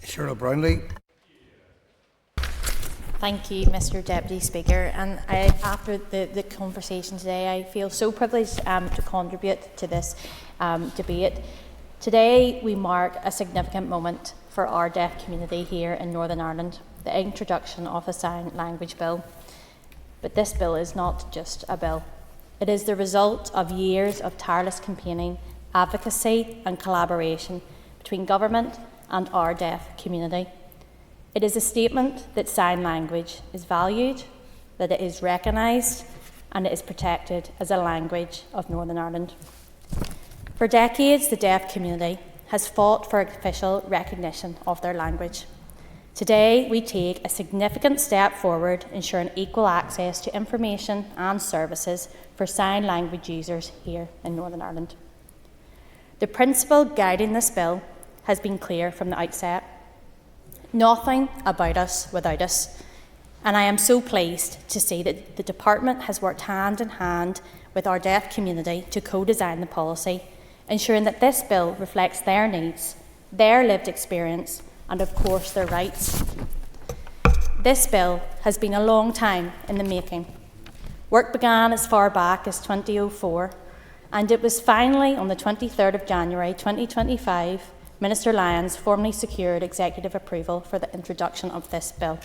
Cheryl Brownlee. Thank you, Mr. Deputy Speaker. And after the conversation today, I feel so privileged to contribute to this debate. Today, we mark a significant moment for our deaf community here in Northern Ireland, the introduction of a sign language bill. But this bill is not just a bill. It is the result of years of tireless campaigning, advocacy and collaboration between government and our deaf community. It is a statement that sign language is valued, that it is recognised, and it is protected as a language of Northern Ireland. For decades, the deaf community has fought for official recognition of their language. Today, we take a significant step forward, ensuring equal access to information and services for sign language users here in Northern Ireland. The principle guiding this bill has been clear from the outset. Nothing about us without us. And I am so pleased to see that the Department has worked hand in hand with our deaf community to co-design the policy, ensuring that this bill reflects their needs, their lived experience, and of course their rights. This bill has been a long time in the making. Work began as far back as 2004, and it was finally on the 23rd of January 2025 Minister Lyons formally secured executive approval for the introduction of this bill.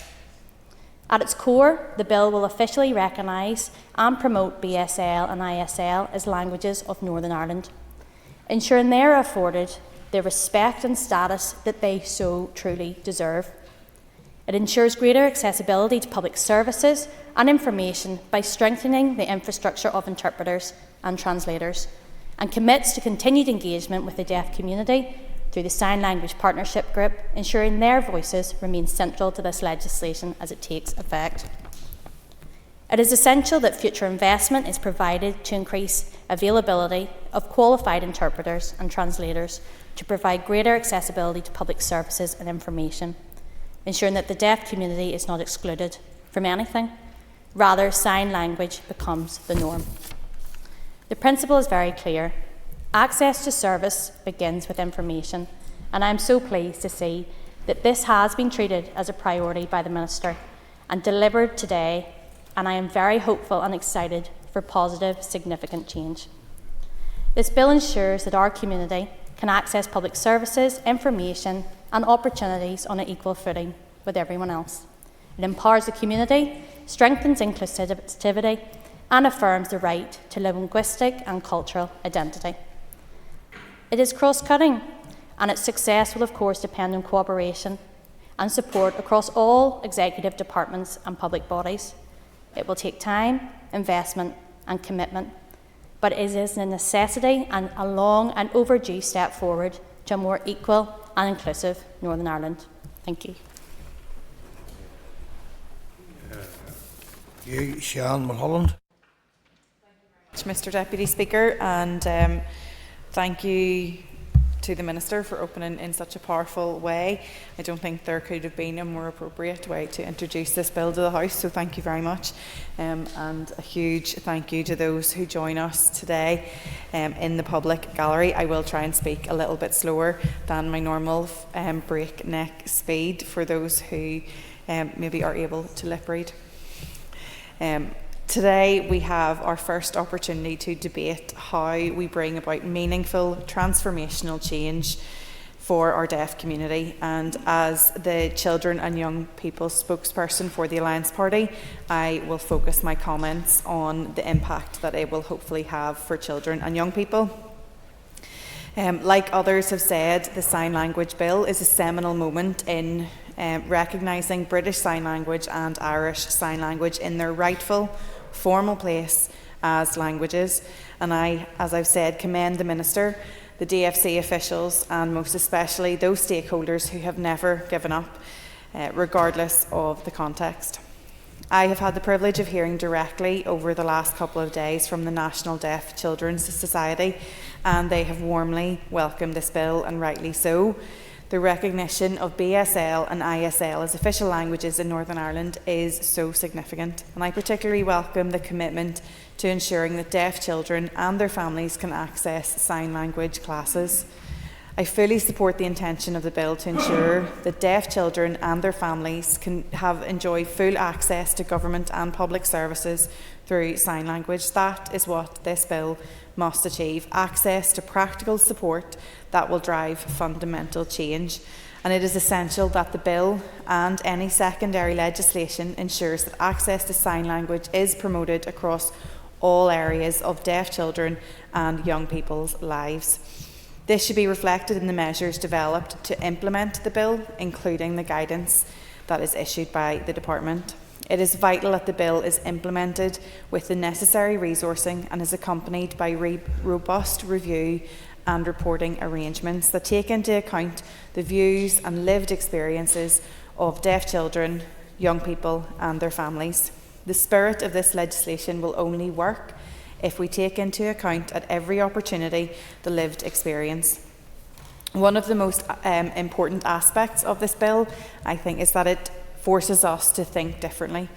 At its core, the bill will officially recognise and promote BSL and ISL as languages of Northern Ireland, ensuring they are afforded the respect and status that they so truly deserve. It ensures greater accessibility to public services and information by strengthening the infrastructure of interpreters and translators, and commits to continued engagement with the deaf community through the Sign Language Partnership Group, ensuring their voices remain central to this legislation as it takes effect. It is essential that future investment is provided to increase availability of qualified interpreters and translators to provide greater accessibility to public services and information, ensuring that the deaf community is not excluded from anything. Rather, sign language becomes the norm. The principle is very clear. Access to service begins with information, and I am so pleased to see that this has been treated as a priority by the Minister and delivered today, and I am very hopeful and excited for positive, significant change. This bill ensures that our community can access public services, information and opportunities on an equal footing with everyone else. It empowers the community, strengthens inclusivity and affirms the right to linguistic and cultural identity. It is cross-cutting, and its success will of course depend on cooperation and support across all executive departments and public bodies. It will take time, investment and commitment, but it is a necessity and a long and overdue step forward to a more equal and inclusive Northern Ireland. Thank you. Sian Mulholland. Mr Deputy Speaker, and thank you to the Minister for opening in such a powerful way. I don't think there could have been a more appropriate way to introduce this bill to the House, so thank you very much. And a huge thank you to those who join us today in the public gallery. I will try and speak a little bit slower than my normal breakneck speed for those who maybe are able to lip read. Today we have our first opportunity to debate how we bring about meaningful transformational change for our deaf community, and as the Children and Young People spokesperson for the Alliance Party, I will focus my comments on the impact that it will hopefully have for children and young people. Like others have said, the Sign Language Bill is a seminal moment in recognising British Sign Language and Irish Sign Language in their rightful formal place as languages, and I, as I've said, commend the Minister, the DFC officials and most especially those stakeholders who have never given up, regardless of the context. I have had the privilege of hearing directly over the last couple of days from the National Deaf Children's Society, and they have warmly welcomed this bill, and rightly so. The recognition of BSL and ISL as official languages in Northern Ireland is so significant, and I particularly welcome the commitment to ensuring that deaf children and their families can access sign language classes. I fully support the intention of the bill to ensure that deaf children and their families can enjoy full access to government and public services through sign language. That is what this bill must achieve: access to practical support that will drive fundamental change. And it is essential that the bill and any secondary legislation ensures that access to sign language is promoted across all areas of deaf children and young people's lives. This should be reflected in the measures developed to implement the bill, including the guidance that is issued by the Department. It is vital that the bill is implemented with the necessary resourcing and is accompanied by robust review and reporting arrangements that take into account the views and lived experiences of deaf children, young people and their families. The spirit of this legislation will only work if we take into account at every opportunity the lived experience. One of the most important aspects of this bill, I think, is that it forces us to think differently.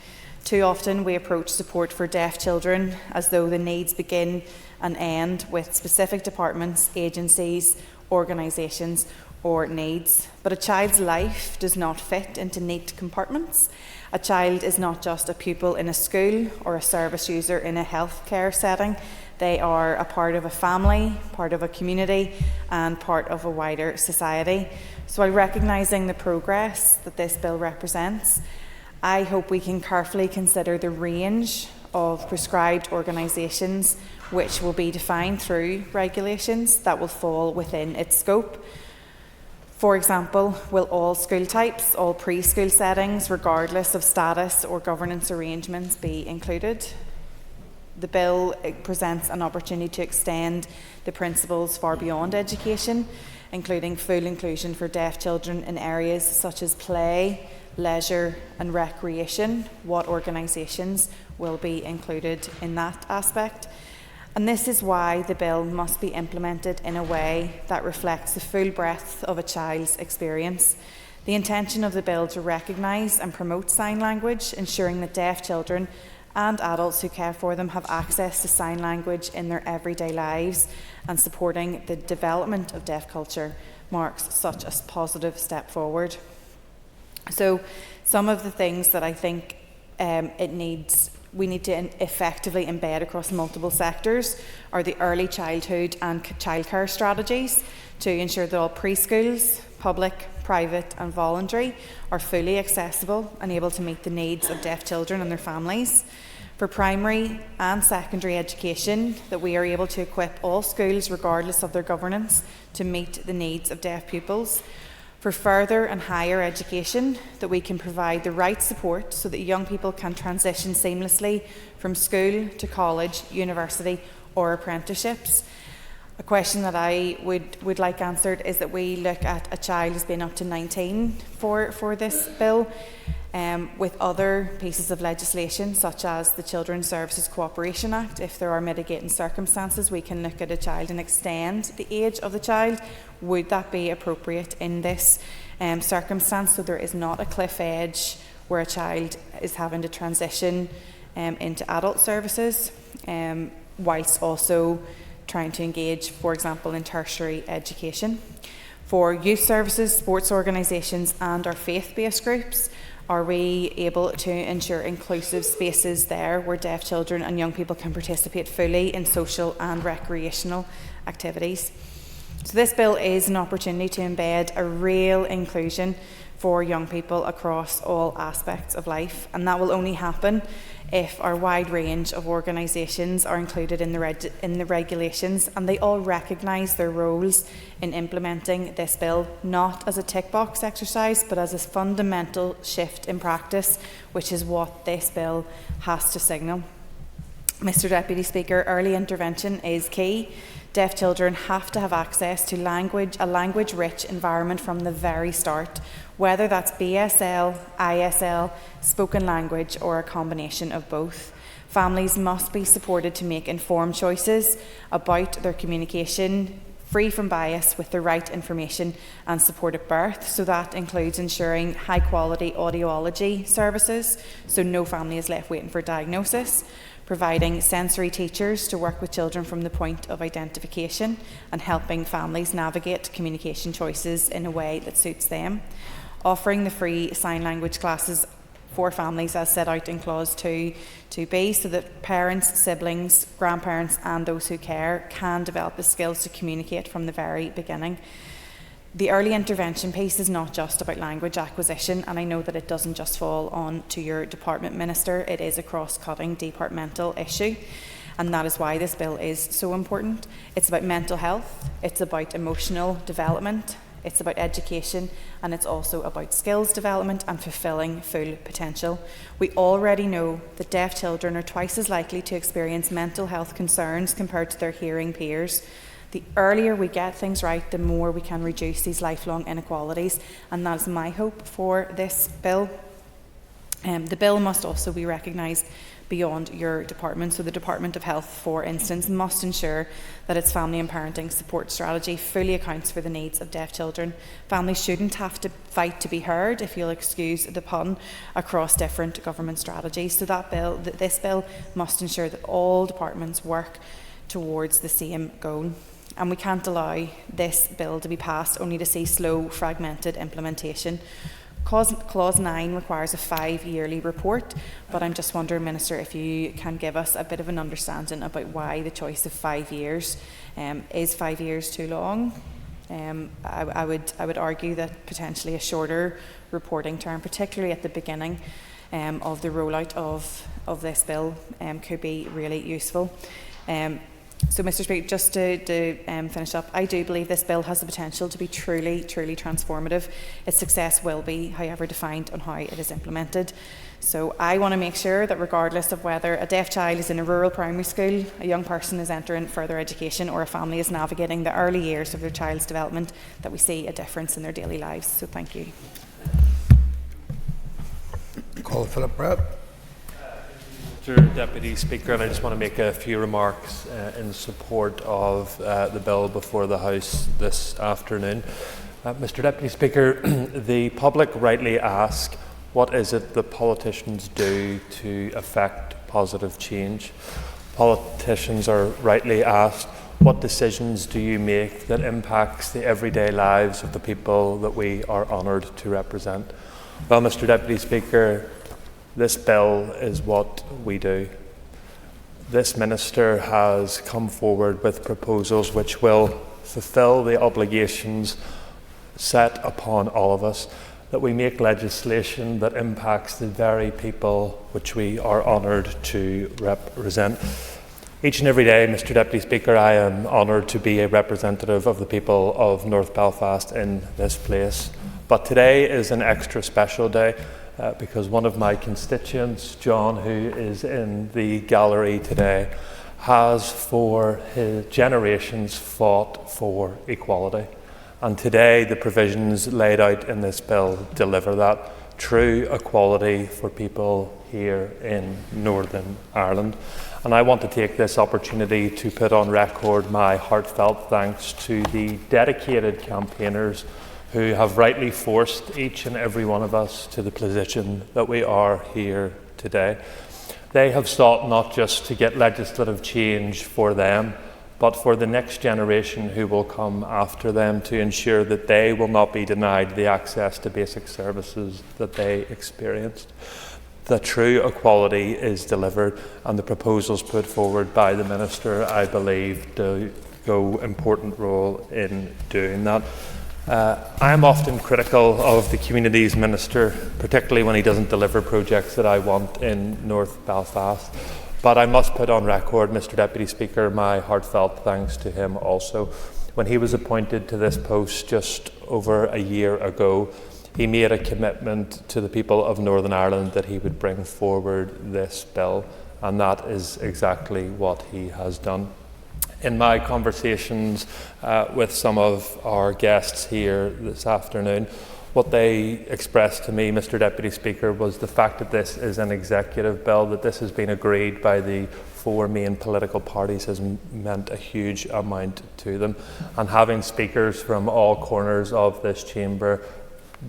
Too often we approach support for deaf children as though the needs begin and end with specific departments, agencies, organisations or needs. But a child's life does not fit into neat compartments. A child is not just a pupil in a school or a service user in a healthcare setting. They are a part of a family, part of a community and part of a wider society. So while recognising the progress that this bill represents, I hope we can carefully consider the range of prescribed organisations which will be defined through regulations that will fall within its scope. For example, will all school types, all preschool settings, regardless of status or governance arrangements, be included? The bill presents an opportunity to extend the principles far beyond education, including full inclusion for deaf children in areas such as play, leisure and recreation. What organisations will be included in that aspect? And this is why the bill must be implemented in a way that reflects the full breadth of a child's experience. The intention of the bill to recognise and promote sign language, ensuring that deaf children and adults who care for them have access to sign language in their everyday lives, and supporting the development of deaf culture, marks such a positive step forward. So some of the things that I think we need to effectively embed across multiple sectors are the early childhood and childcare strategies to ensure that all preschools, public, private and voluntary, are fully accessible and able to meet the needs of deaf children and their families. For primary and secondary education, that we are able to equip all schools, regardless of their governance, to meet the needs of deaf pupils. For further and higher education, that we can provide the right support so that young people can transition seamlessly from school to college, university or apprenticeships. A question that I would like answered is that we look at a child as being up to 19 for this bill, with other pieces of legislation such as the Children's Services Cooperation Act. If there are mitigating circumstances, we can look at a child and extend the age of the child. Would that be appropriate in this circumstance, so there is not a cliff edge where a child is having to transition into adult services, whilst also trying to engage, for example, in tertiary education? For youth services, sports organisations and our faith-based groups, are we able to ensure inclusive spaces there where deaf children and young people can participate fully in social and recreational activities? So this bill is an opportunity to embed a real inclusion for young people across all aspects of life, and that will only happen if our wide range of organisations are included in the regulations, and they all recognise their roles in implementing this bill, not as a tick box exercise but as a fundamental shift in practice, which is what this bill has to signal. Mr Deputy Speaker, early intervention is key. Deaf children have to have access to a language-rich environment from the very start, whether that's BSL, ISL, spoken language or a combination of both. Families must be supported to make informed choices about their communication, free from bias, with the right information and support at birth. So that includes ensuring high-quality audiology services, so no family is left waiting for diagnosis, providing sensory teachers to work with children from the point of identification and helping families navigate communication choices in a way that suits them, offering the free sign language classes for families as set out in Clause 2(b), so that parents, siblings, grandparents and those who care can develop the skills to communicate from the very beginning. The early intervention piece is not just about language acquisition, and I know that it doesn't just fall on to your department, Minister. It is a cross-cutting departmental issue, and that is why this bill is so important. It's about mental health, it's about emotional development, it's about education, and it's also about skills development and fulfilling full potential. We already know that deaf children are twice as likely to experience mental health concerns compared to their hearing peers. The earlier we get things right, the more we can reduce these lifelong inequalities, and that is my hope for this bill. The bill must also be recognised beyond your department. So the Department of Health, for instance, must ensure that its family and parenting support strategy fully accounts for the needs of deaf children. Families shouldn't have to fight to be heard, if you'll excuse the pun, across different government strategies. So this bill must ensure that all departments work towards the same goal. And we can't allow this bill to be passed only to see slow, fragmented implementation. Clause 9 requires a 5-yearly report, but I'm just wondering, Minister, if you can give us a bit of an understanding about why the choice of 5 years. Is 5 years too long? I would argue that potentially a shorter reporting term, particularly at the beginning, of the rollout of this bill could be really useful. So, Mr. Speaker, just to finish up, I do believe this bill has the potential to be truly transformative. Its success will be, however, defined on how it is implemented. So I want to make sure that regardless of whether a deaf child is in a rural primary school, a young person is entering further education, or a family is navigating the early years of their child's development, that we see a difference in their daily lives. So thank you. Call Philip Brett. Mr. Deputy Speaker, and I just want to make a few remarks in support of the bill before the House this afternoon. Mr. Deputy Speaker, the public rightly ask, what is it that politicians do to affect positive change? Politicians are rightly asked, what decisions do you make that impacts the everyday lives of the people that we are honoured to represent? Well, Mr. Deputy Speaker, this bill is what we do. This Minister has come forward with proposals which will fulfil the obligations set upon all of us, that we make legislation that impacts the very people which we are honoured to represent. Each and every day, Mr. Deputy Speaker, I am honoured to be a representative of the people of North Belfast in this place. But today is an extra special day because one of my constituents, John, who is in the gallery today, has for his generations fought for equality. And today the provisions laid out in this bill deliver that true equality for people here in Northern Ireland. And I want to take this opportunity to put on record my heartfelt thanks to the dedicated campaigners who have rightly forced each and every one of us to the position that we are here today. They have sought not just to get legislative change for them, but for the next generation who will come after them, to ensure that they will not be denied the access to basic services that they experienced. The true equality is delivered, and the proposals put forward by the Minister, I believe, do go important role in doing that. I am often critical of the Communities Minister, particularly when he doesn't deliver projects that I want in North Belfast. But I must put on record, Mr. Deputy Speaker, my heartfelt thanks to him also. When he was appointed to this post just over a year ago, he made a commitment to the people of Northern Ireland that he would bring forward this bill, and that is exactly what he has done. In my conversations with some of our guests here this afternoon, what they expressed to me, Mr. Deputy Speaker, was the fact that this is an executive bill, that this has been agreed by the four main political parties has meant a huge amount to them. And having speakers from all corners of this chamber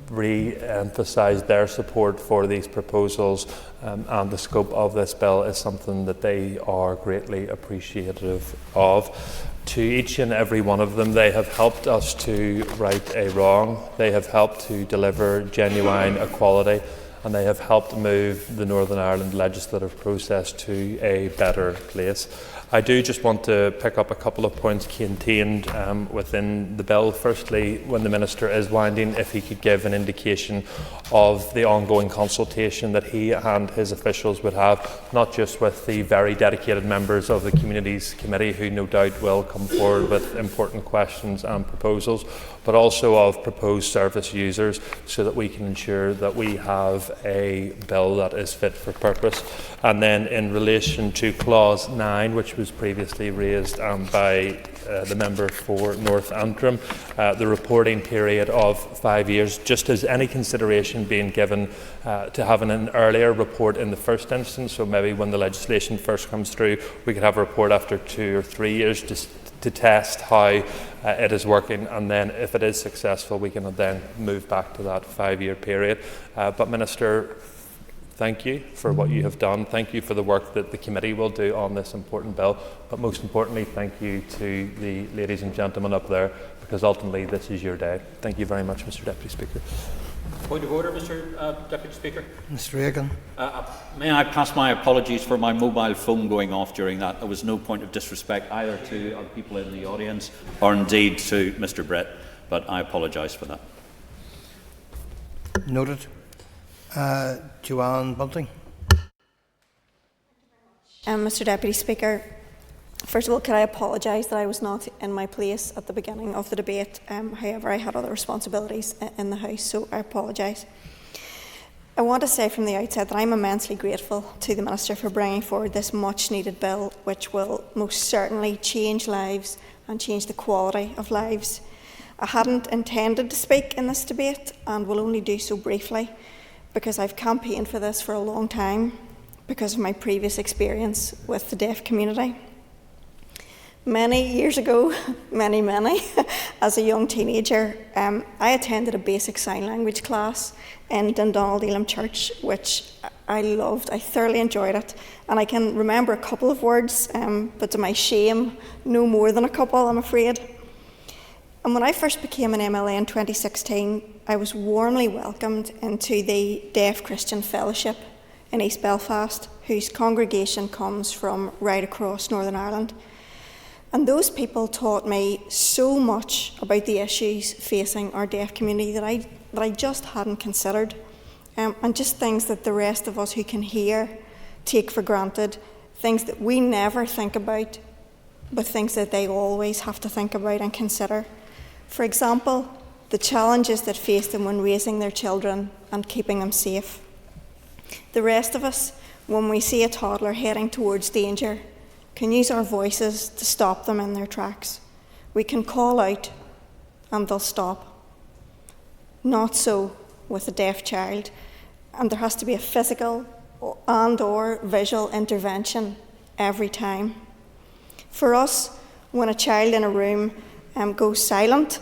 re-emphasise their support for these proposals and the scope of this bill is something that they are greatly appreciative of. To each and every one of them, they have helped us to right a wrong, they have helped to deliver genuine equality, and they have helped move the Northern Ireland legislative process to a better place. I do just want to pick up a couple of points contained within the bill. Firstly, when the Minister is winding, if he could give an indication of the ongoing consultation that he and his officials would have, not just with the very dedicated members of the Communities Committee, who no doubt will come forward with important questions and proposals, but also of proposed service users, so that we can ensure that we have a bill that is fit for purpose. And then in relation to Clause 9, which was previously raised by the member for North Antrim, the reporting period of 5 years, just as any consideration being given to having an earlier report in the first instance, so maybe when the legislation first comes through, we could have a report after 2 or 3 years just to test how it is working, and then if it is successful, we can then move back to that 5-year period. But Minister, thank you for what you have done. Thank you for the work that the committee will do on this important bill. But most importantly, thank you to the ladies and gentlemen up there, because ultimately this is your day. Thank you very much, Mr. Deputy Speaker. Point of order, Mr. Deputy Speaker. Mr. Reagan. May I pass my apologies for my mobile phone going off during that. There was no point of disrespect either to other people in the audience or indeed to Mr. Brett, but I apologise for that. Noted. Joanne Bunting. Mr Deputy Speaker, first of all, could I apologise that I was not in my place at the beginning of the debate. However, I had other responsibilities in the House, so I apologise. I want to say from the outset that I'm immensely grateful to the Minister for bringing forward this much-needed bill, which will most certainly change lives and change the quality of lives. I hadn't intended to speak in this debate and will only do so briefly because I've campaigned for this for a long time because of my previous experience with the deaf community. Many years ago, many, as a young teenager, I attended a basic sign language class in Dundonald Elam Church, which I loved. I thoroughly enjoyed it. And I can remember a couple of words, but to my shame, no more than a couple, I'm afraid. And when I first became an MLA in 2016, I was warmly welcomed into the Deaf Christian Fellowship in East Belfast, whose congregation comes from right across Northern Ireland. And those people taught me so much about the issues facing our deaf community that I just hadn't considered, and just things that the rest of us who can hear take for granted, things that we never think about, but things that they always have to think about and consider. For example, the challenges that face them when raising their children and keeping them safe. The rest of us, when we see a toddler heading towards danger, can use our voices to stop them in their tracks. We can call out and they'll stop. Not so with a deaf child, and there has to be a physical and or visual intervention every time. For us, when a child in a room goes silent,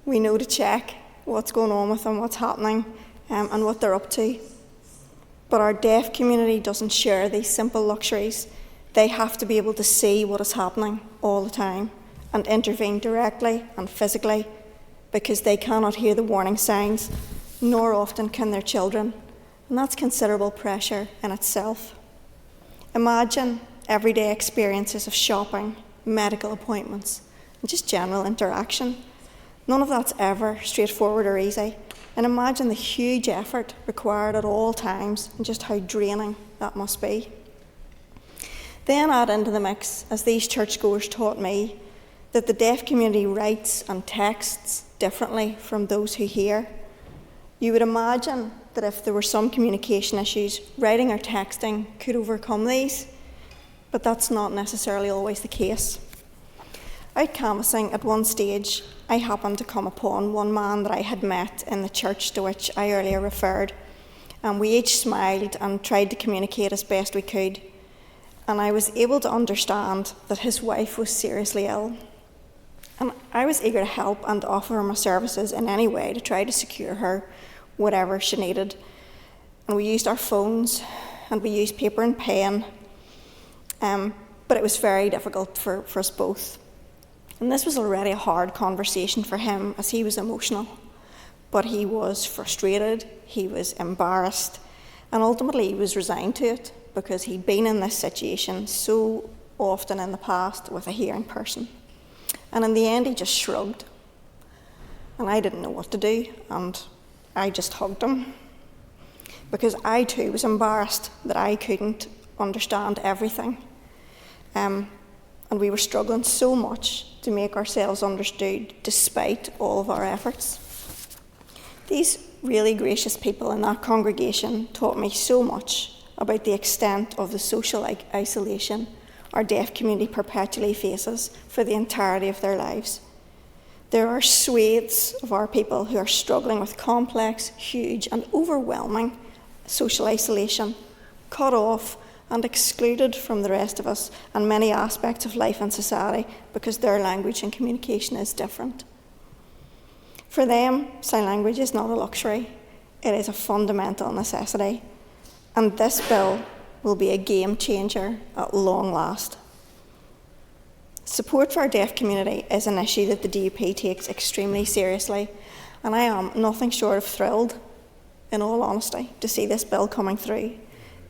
we know to check what's going on with them, what's happening, and what they're up to. But our deaf community doesn't share these simple luxuries. They have to be able to see what is happening all the time and intervene directly and physically because they cannot hear the warning signs, nor often can their children. And that's considerable pressure in itself. Imagine everyday experiences of shopping, medical appointments, and just general interaction. None of that's ever straightforward or easy. And imagine the huge effort required at all times and just how draining that must be. Then add into the mix, as these churchgoers taught me, that the deaf community writes and texts differently from those who hear. You would imagine that if there were some communication issues, writing or texting could overcome these, but that's not necessarily always the case. Out canvassing at one stage, I happened to come upon one man that I had met in the church to which I earlier referred, and we each smiled and tried to communicate as best we could. And I was able to understand that his wife was seriously ill. And I was eager to help and offer her my services in any way to try to secure her whatever she needed. And we used our phones and we used paper and pen, but it was very difficult for us both. And this was already a hard conversation for him as he was emotional, but he was frustrated, he was embarrassed, and ultimately he was resigned to it, because he'd been in this situation so often in the past with a hearing person. And in the end, he just shrugged. And I didn't know what to do, and I just hugged him. Because I too was embarrassed that I couldn't understand everything. And we were struggling so much to make ourselves understood despite all of our efforts. These really gracious people in that congregation taught me so much about the extent of the social isolation our deaf community perpetually faces for the entirety of their lives. There are swathes of our people who are struggling with complex, huge and overwhelming social isolation, cut off and excluded from the rest of us and many aspects of life and society because their language and communication is different. For them, sign language is not a luxury, it is a fundamental necessity. And this bill will be a game changer at long last. Support for our deaf community is an issue that the DUP takes extremely seriously, and I am nothing short of thrilled, in all honesty, to see this bill coming through.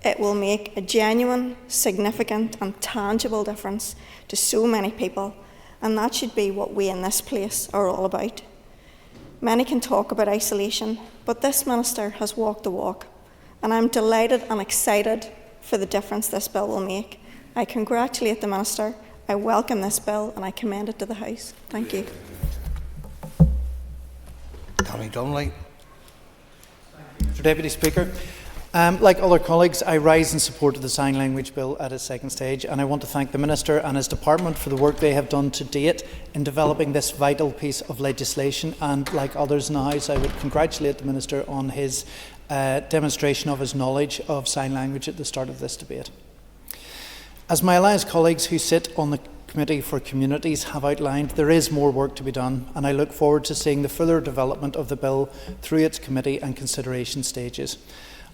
It will make a genuine, significant and tangible difference to so many people, and that should be what we in this place are all about. Many can talk about isolation, but this minister has walked the walk, and I'm delighted and excited for the difference this bill will make. I congratulate the Minister, I welcome this bill, and I commend it to the House. Thank you. Tommy Donnelly. Mr Deputy Speaker, like other colleagues, I rise in support of the Sign Language Bill at its second stage, and I want to thank the Minister and his department for the work they have done to date in developing this vital piece of legislation. And like others in the House, I would congratulate the Minister on his demonstration of his knowledge of sign language at the start of this debate. As my Alliance colleagues who sit on the Committee for Communities have outlined, there is more work to be done, and I look forward to seeing the further development of the bill through its committee and consideration stages.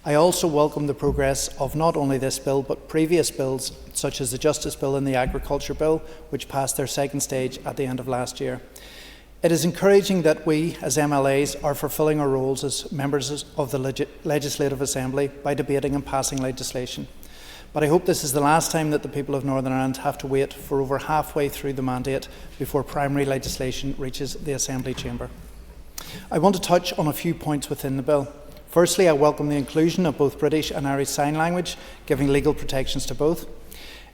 I also welcome the progress of not only this bill but previous bills such as the Justice Bill and the Agriculture Bill, which passed their second stage at the end of last year. It is encouraging that we, as MLAs, are fulfilling our roles as members of the Legislative Assembly by debating and passing legislation. But I hope this is the last time that the people of Northern Ireland have to wait for over halfway through the mandate before primary legislation reaches the Assembly chamber. I want to touch on a few points within the bill. Firstly, I welcome the inclusion of both British and Irish Sign Language, giving legal protections to both.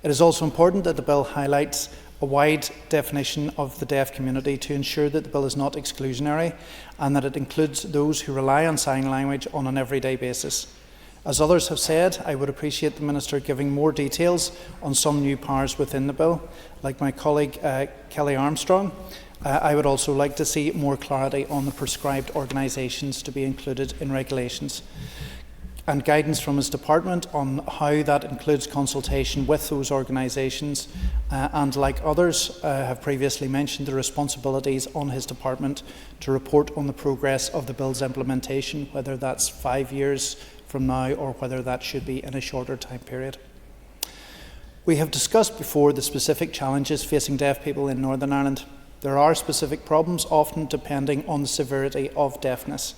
It is also important that the bill highlights a wide definition of the deaf community to ensure that the bill is not exclusionary and that it includes those who rely on sign language on an everyday basis. As others have said, I would appreciate the Minister giving more details on some new powers within the bill. Like my colleague Kelly Armstrong, I would also like to see more clarity on the prescribed organisations to be included in regulations and guidance from his department on how that includes consultation with those organisations and, like others have previously mentioned, the responsibilities on his department to report on the progress of the bill's implementation, whether that's 5 years from now or whether that should be in a shorter time period. We have discussed before the specific challenges facing deaf people in Northern Ireland. There are specific problems, often depending on the severity of deafness.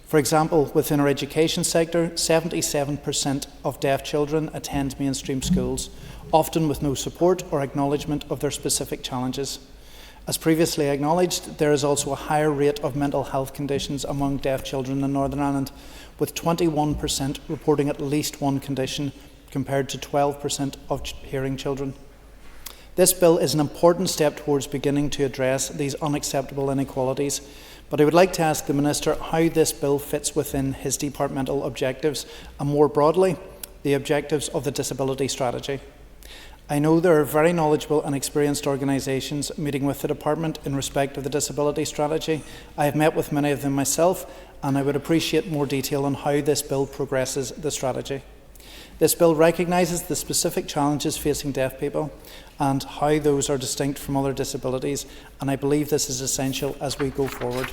For example, within our education sector, 77% of deaf children attend mainstream schools, often with no support or acknowledgement of their specific challenges. As previously acknowledged, there is also a higher rate of mental health conditions among deaf children in Northern Ireland, with 21% reporting at least one condition, compared to 12% of hearing children. This bill is an important step towards beginning to address these unacceptable inequalities, but I would like to ask the Minister how this bill fits within his departmental objectives and, more broadly, the objectives of the disability strategy. I know there are very knowledgeable and experienced organisations meeting with the department in respect of the disability strategy. I have met with many of them myself, and I would appreciate more detail on how this bill progresses the strategy. This bill recognises the specific challenges facing deaf people and how those are distinct from other disabilities, and I believe this is essential as we go forward.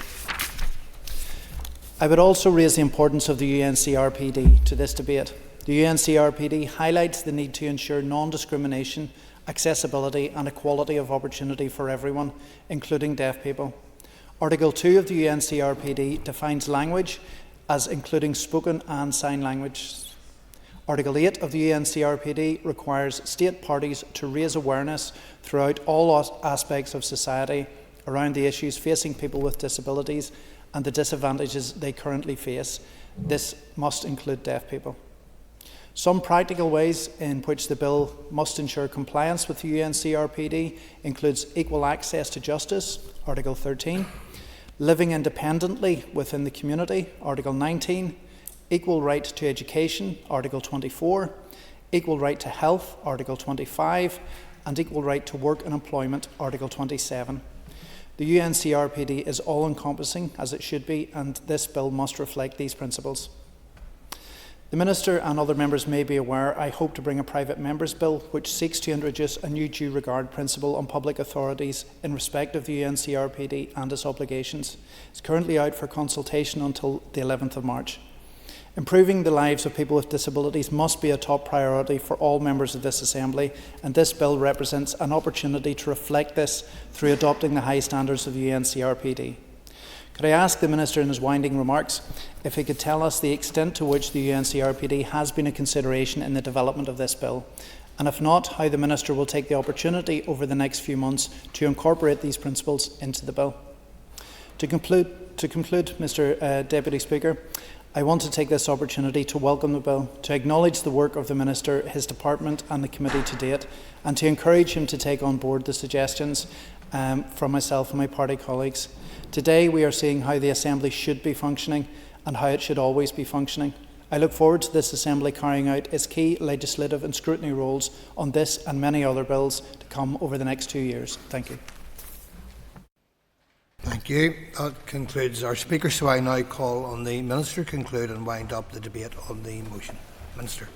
I would also raise the importance of the UNCRPD to this debate. The UNCRPD highlights the need to ensure non-discrimination, accessibility and equality of opportunity for everyone, including deaf people. Article 2 of the UNCRPD defines language as including spoken and sign language. Article 8 of the UNCRPD requires state parties to raise awareness throughout all aspects of society around the issues facing people with disabilities and the disadvantages they currently face. This must include deaf people. Some practical ways in which the bill must ensure compliance with the UNCRPD includes equal access to justice, Article 13, living independently within the community, Article 19, equal right to education, Article 24, equal right to health, Article 25, and equal right to work and employment, Article 27. The UNCRPD is all-encompassing, as it should be, and this bill must reflect these principles. The Minister and other members may be aware I hope to bring a private member's bill which seeks to introduce a new due regard principle on public authorities in respect of the UNCRPD and its obligations. It's currently out for consultation until the 11th of March. Improving the lives of people with disabilities must be a top priority for all members of this Assembly, and this bill represents an opportunity to reflect this through adopting the high standards of the UNCRPD. Could I ask the Minister in his winding remarks if he could tell us the extent to which the UNCRPD has been a consideration in the development of this bill, and if not, how the Minister will take the opportunity over the next few months to incorporate these principles into the bill. To conclude, Mr. Deputy Speaker, I want to take this opportunity to welcome the bill, to acknowledge the work of the Minister, his department and the committee to date, and to encourage him to take on board the suggestions from myself and my party colleagues. Today we are seeing how the Assembly should be functioning and how it should always be functioning. I look forward to this Assembly carrying out its key legislative and scrutiny roles on this and many other bills to come over the next 2 years. Thank you. Thank you. That concludes our speaker, so I now call on the Minister to conclude and wind up the debate on the motion. Minister.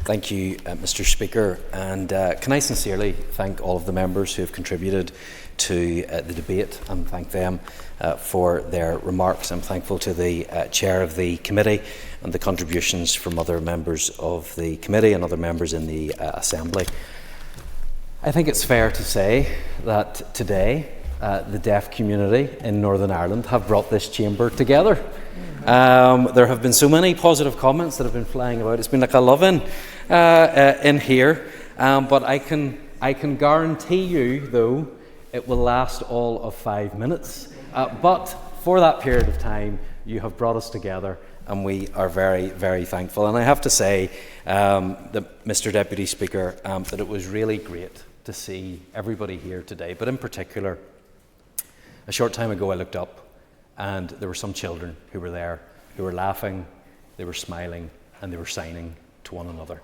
Thank you, Mr. Speaker, and can I sincerely thank all of the members who have contributed to the debate and thank them for their remarks. I'm thankful to the Chair of the Committee and the contributions from other members of the Committee and other members in the Assembly. I think it's fair to say that today the deaf community in Northern Ireland have brought this chamber together. There have been so many positive comments that have been flying about. It's been like a love-in in here, but I can guarantee you, though, it will last all of 5 minutes. But for that period of time, you have brought us together, and we are very, very thankful. And I have to say, Mr. Deputy Speaker, that it was really great to see everybody here today, but in particular, a short time ago I looked up and there were some children who were there, who were laughing, they were smiling, and they were signing to one another.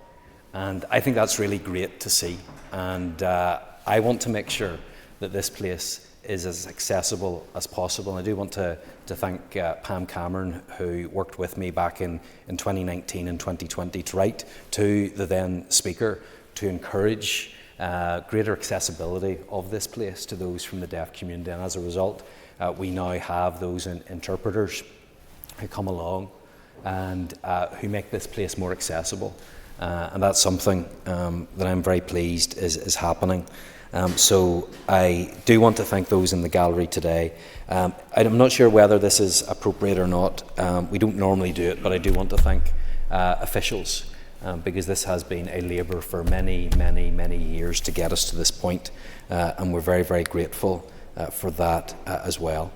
And I think that's really great to see. And I want to make sure that this place is as accessible as possible. And I do want to thank Pam Cameron, who worked with me back in 2019 and 2020 to write to the then Speaker to encourage greater accessibility of this place to those from the deaf community. And as a result, we now have those interpreters who come along and who make this place more accessible. And that's something that I'm very pleased is happening. So I do want to thank those in the gallery today. I'm not sure whether this is appropriate or not. We don't normally do it, but I do want to thank officials because this has been a labour for many, many, many years to get us to this point, and we're very, very grateful for that as well.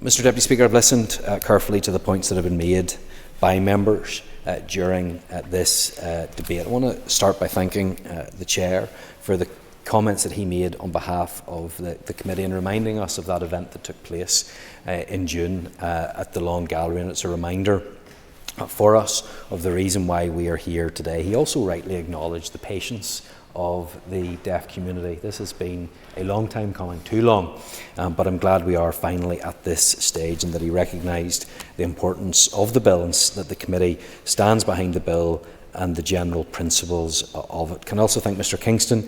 Mr. Deputy Speaker, I've listened carefully to the points that have been made by members during this debate. I want to start by thanking the Chair for the comments that he made on behalf of the committee and reminding us of that event that took place in June at the Lawn Gallery, and it's a reminder for us of the reason why we are here today. He also rightly acknowledged the patience of the deaf community. This has been a long time coming, too long, but I'm glad we are finally at this stage, and that he recognised the importance of the bill and that the committee stands behind the bill and the general principles of it. Can also thank Mr. Kingston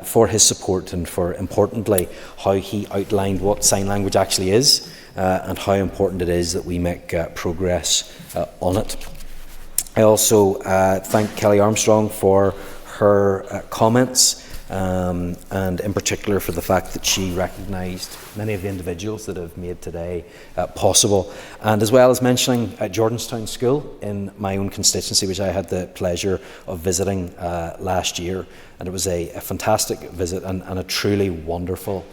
for his support and for, importantly, how he outlined what sign language actually is and how important it is that we make progress on it. I also thank Kelly Armstrong for her comments and in particular for the fact that she recognised many of the individuals that have made today possible, and as well as mentioning Jordanstown School in my own constituency, which I had the pleasure of visiting last year, and it was a fantastic visit and a truly wonderful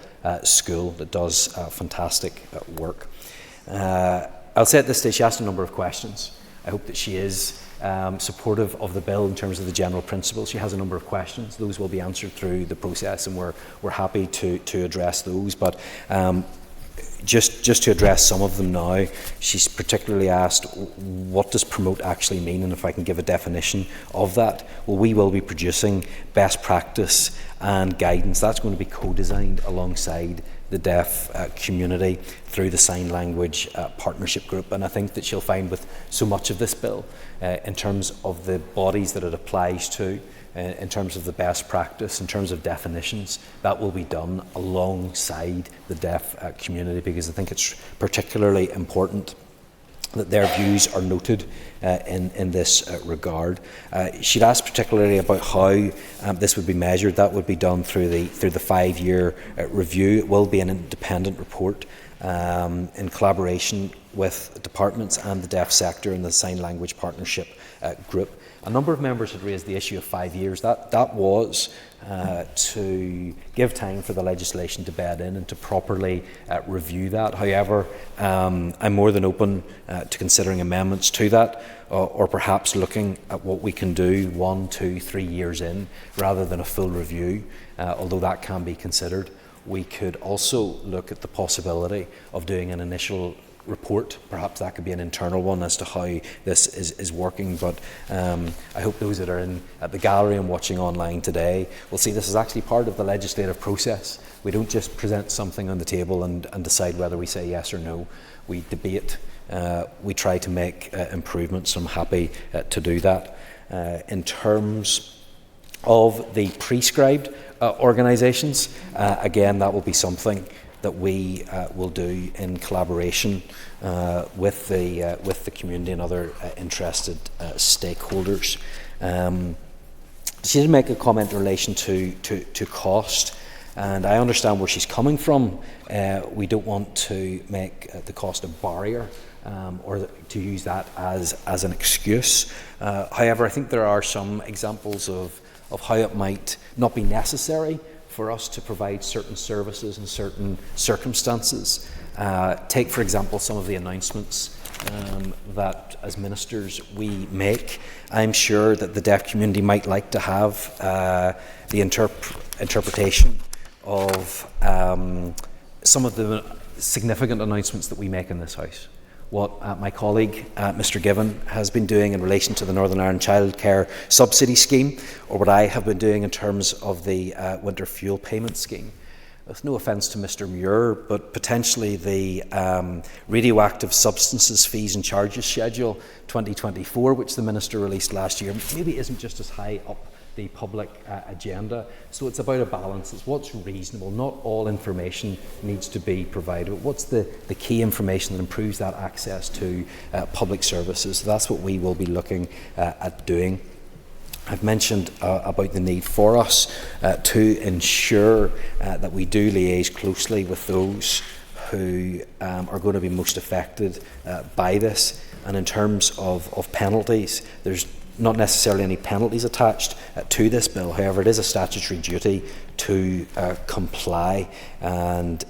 school that does fantastic work. I'll say at this stage she asked a number of questions. I hope that she is supportive of the bill in terms of the general principles. She has a number of questions. Those will be answered through the process, and we're happy to address those. But just to address some of them now, she's particularly asked, what does promote actually mean, and if I can give a definition of that. Well, we will be producing best practice and guidance. That's going to be co-designed alongside the deaf community through the Sign Language Partnership Group. And I think that she'll find with so much of this bill, in terms of the bodies that it applies to, in terms of the best practice, in terms of definitions, that will be done alongside the deaf community, because I think it's particularly important that their views are noted in this regard. She'd asked particularly about how this would be measured. That would be done through the 5-year review. It will be an independent report, in collaboration with departments and the deaf sector and the Sign Language Partnership Group. A number of members had raised the issue of 5 years. That was to give time for the legislation to bed in and to properly review that. However, I'm more than open to considering amendments to that, or perhaps looking at what we can do 1, 2, 3 years in, rather than a full review, although that can be considered. We could also look at the possibility of doing an initial report. Perhaps that could be an internal one as to how this is working, but I hope those that are at the gallery and watching online today will see this is actually part of the legislative process. We don't just present something on the table and decide whether we say yes or no. We debate, we try to make improvements. I'm happy to do that. In terms of the prescribed organisations, again, that will be something that we will do in collaboration with the community and other interested stakeholders. She did make a comment in relation to cost, and I understand where she's coming from. We don't want to make the cost a barrier, or to use that as an excuse. However, I think there are some examples of how it might not be necessary for us to provide certain services in certain circumstances. Take, for example, some of the announcements that as ministers we make. I'm sure that the deaf community might like to have the interpretation of some of the significant announcements that we make in this House. What my colleague, Mr Given, has been doing in relation to the Northern Ireland Childcare Subsidy Scheme, or what I have been doing in terms of the Winter Fuel Payment Scheme. With no offence to Mr Muir, but potentially the Radioactive Substances Fees and Charges Schedule 2024, which the Minister released last year, maybe isn't just as high up the public agenda. So it's about a balance. It's what's reasonable. Not all information needs to be provided. What's the key information that improves that access to public services? So that's what we will be looking at doing. I've mentioned about the need for us to ensure that we do liaise closely with those who are going to be most affected by this. And in terms of penalties, there's not necessarily any penalties attached to this bill. However, it is a statutory duty to comply, and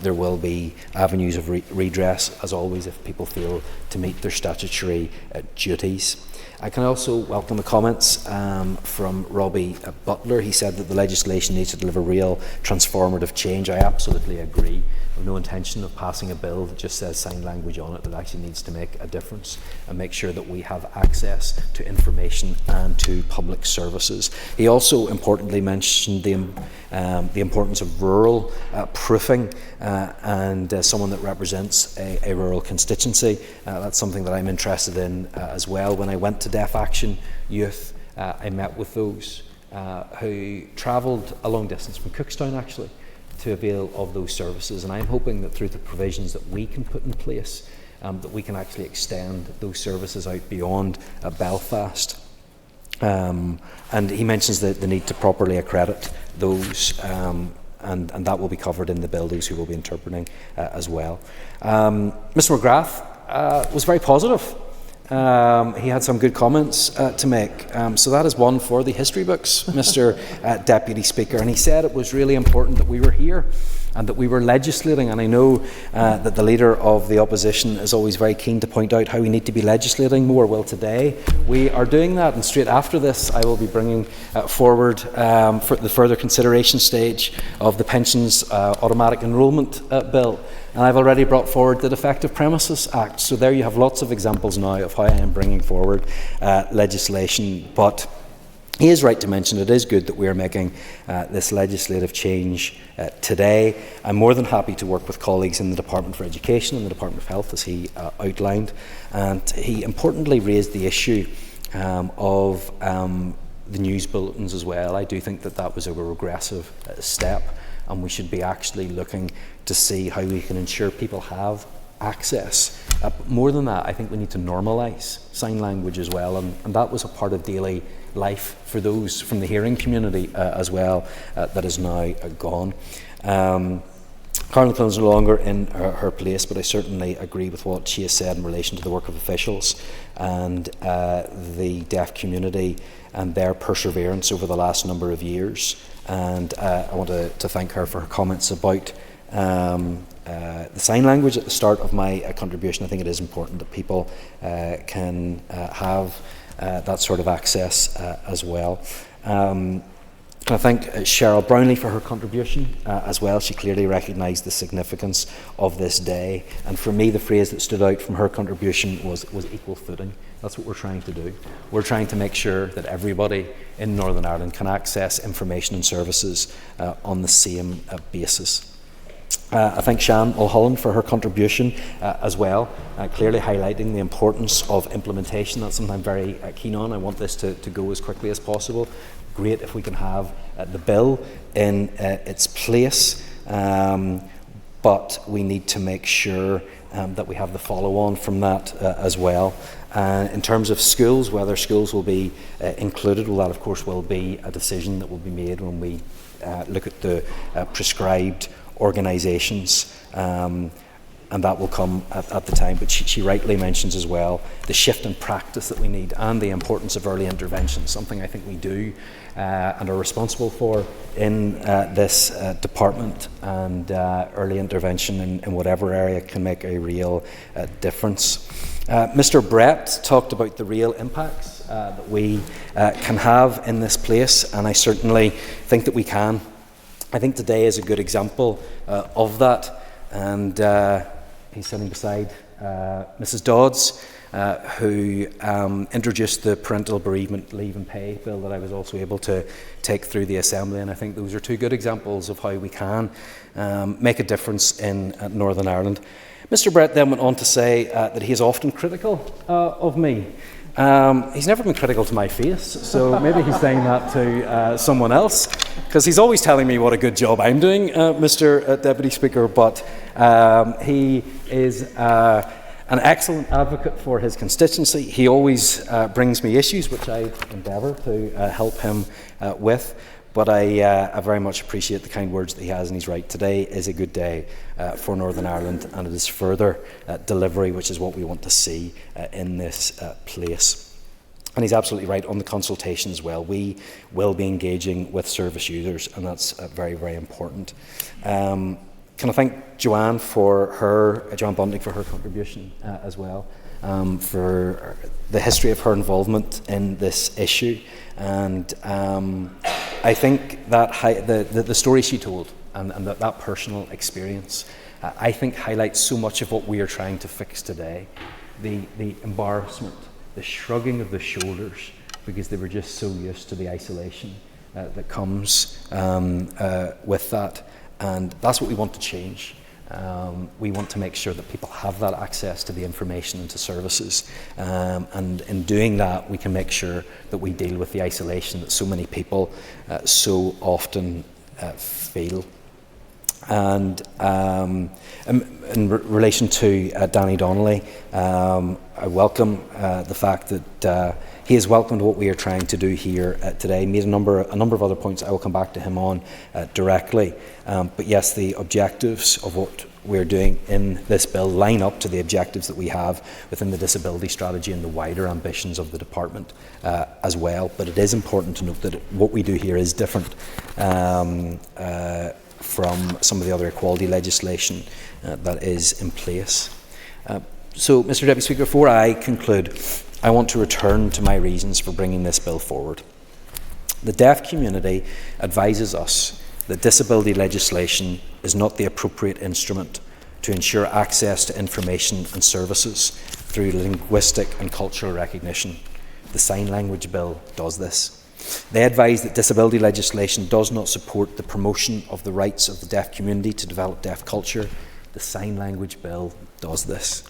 there will be avenues of redress, as always, if people fail to meet their statutory duties. I can also welcome the comments from Robbie Butler. He said that the legislation needs to deliver real transformative change. I absolutely agree. I have no intention of passing a bill that just says sign language on it. It actually needs to make a difference and make sure that we have access to information and to public services. He also importantly mentioned the importance of rural proofing, and someone that represents a rural constituency. That's something that I'm interested in as well. When I went to Deaf Action Youth, I met with those who travelled a long distance from Cookstown actually to avail of those services, and I'm hoping that through the provisions that we can put in place, that we can actually extend those services out beyond Belfast. And he mentions the need to properly accredit those, and that will be covered in the bill, those who will be interpreting as well. Mr McGrath was very positive. He had some good comments to make. So that is one for the history books, Mr Deputy Speaker. And he said it was really important that we were here and that we were legislating. And I know that the Leader of the Opposition is always very keen to point out how we need to be legislating more. Well, today we are doing that. And straight after this, I will be bringing forward for the further consideration stage of the Pensions Automatic Enrolment Bill. And I've already brought forward the Defective Premises Act. So there you have lots of examples now of how I am bringing forward legislation. But he is right to mention it is good that we are making this legislative change today. I'm more than happy to work with colleagues in the Department for Education and the Department of Health, as he outlined. And he importantly raised the issue of the news bulletins as well. I do think that that was a regressive step, and we should be actually looking to see how we can ensure people have access. But more than that, I think we need to normalise sign language as well, and that was a part of daily life for those from the hearing community as well that is now gone. Carolyn Clone is no longer in her place, but I certainly agree with what she has said in relation to the work of officials and the deaf community and their perseverance over the last number of years. And I want to thank her for her comments about the sign language at the start of my contribution. I think it is important that people can have that sort of access as well. I thank Cheryl Brownlee for her contribution as well. She clearly recognised the significance of this day. And for me, the phrase that stood out from her contribution was equal footing. That's what we're trying to do. We're trying to make sure that everybody in Northern Ireland can access information and services on the same basis. I thank Shan Mulholland for her contribution as well, clearly highlighting the importance of implementation. That's something I'm very keen on. I want this to go as quickly as possible. Great if we can have the bill in its place, but we need to make sure that we have the follow-on from that as well. In terms of schools, whether schools will be included, well, that of course will be a decision that will be made when we look at the prescribed organisations, and that will come at the time. But she rightly mentions as well the shift in practice that we need and the importance of early intervention, something I think we do and are responsible for in this department, and early intervention in whatever area can make a real difference. Mr. Brett talked about the real impacts that we can have in this place, and I certainly think that we can. I think today is a good example of that, and he's sitting beside Mrs. Dodds, who introduced the parental bereavement leave and pay bill that I was also able to take through the Assembly, and I think those are two good examples of how we can make a difference in Northern Ireland. Mr. Brett then went on to say that he is often critical of me. He's never been critical to my face, so maybe he's saying that to someone else, because he's always telling me what a good job I'm doing, Mr. Deputy Speaker, but he is an excellent advocate for his constituency. He always brings me issues which I endeavour to help him with, but I very much appreciate the kind words that he has, and he's right. Today is a good day for Northern Ireland, and it is further delivery, which is what we want to see in this place. And he's absolutely right on the consultation as well. We will be engaging with service users, and that's very, very important. Can I thank Joanne Bunting for her contribution as well, for the history of her involvement in this issue. And I think that the story she told and that personal experience, I think highlights so much of what we are trying to fix today. The embarrassment, the shrugging of the shoulders, because they were just so used to the isolation that comes with that. And that's what we want to change. We want to make sure that people have that access to the information and to services. And in doing that, we can make sure that we deal with the isolation that so many people so often feel. And in relation to Danny Donnelly, I welcome the fact that he has welcomed what we are trying to do here today. He made a number of other points I will come back to him on directly. But yes, the objectives of what we're doing in this bill line up to the objectives that we have within the disability strategy and the wider ambitions of the department as well. But it is important to note that what we do here is different from some of the other equality legislation that is in place. So, Mr. Deputy Speaker, before I conclude, I want to return to my reasons for bringing this bill forward. The deaf community advises us that disability legislation is not the appropriate instrument to ensure access to information and services through linguistic and cultural recognition. The Sign Language Bill does this. They advise that disability legislation does not support the promotion of the rights of the deaf community to develop deaf culture. The Sign Language Bill does this.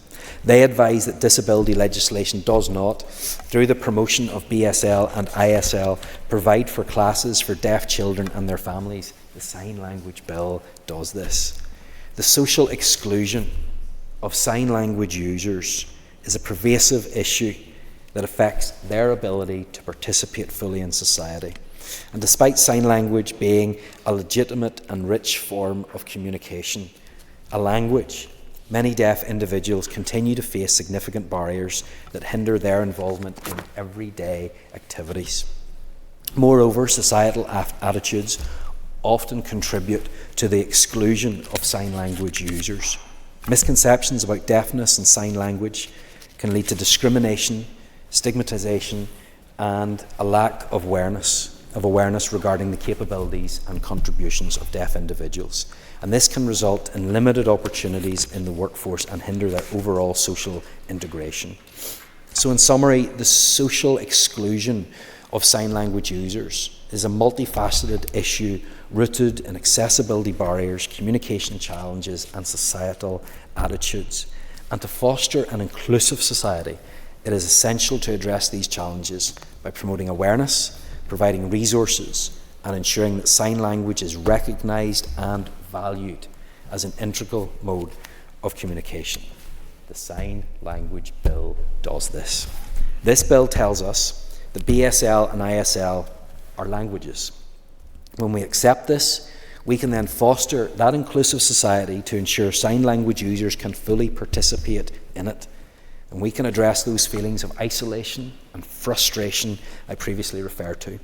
They advise that disability legislation does not, through the promotion of BSL and ISL, provide for classes for deaf children and their families. The Sign Language Bill does this. The social exclusion of sign language users is a pervasive issue that affects their ability to participate fully in society. And despite sign language being a legitimate and rich form of communication, a language, many deaf individuals continue to face significant barriers that hinder their involvement in everyday activities. Moreover, societal attitudes often contribute to the exclusion of sign language users. Misconceptions about deafness and sign language can lead to discrimination, stigmatisation, and a lack of awareness regarding the capabilities and contributions of deaf individuals. And this can result in limited opportunities in the workforce and hinder their overall social integration. So in summary, the social exclusion of sign language users is a multifaceted issue rooted in accessibility barriers, communication challenges, and societal attitudes. And to foster an inclusive society, it is essential to address these challenges by promoting awareness, providing resources, and ensuring that sign language is recognised and valued as an integral mode of communication. The Sign Language Bill does this. This bill tells us that BSL and ISL are languages. When we accept this, we can then foster that inclusive society to ensure sign language users can fully participate in it. And we can address those feelings of isolation and frustration I previously referred to.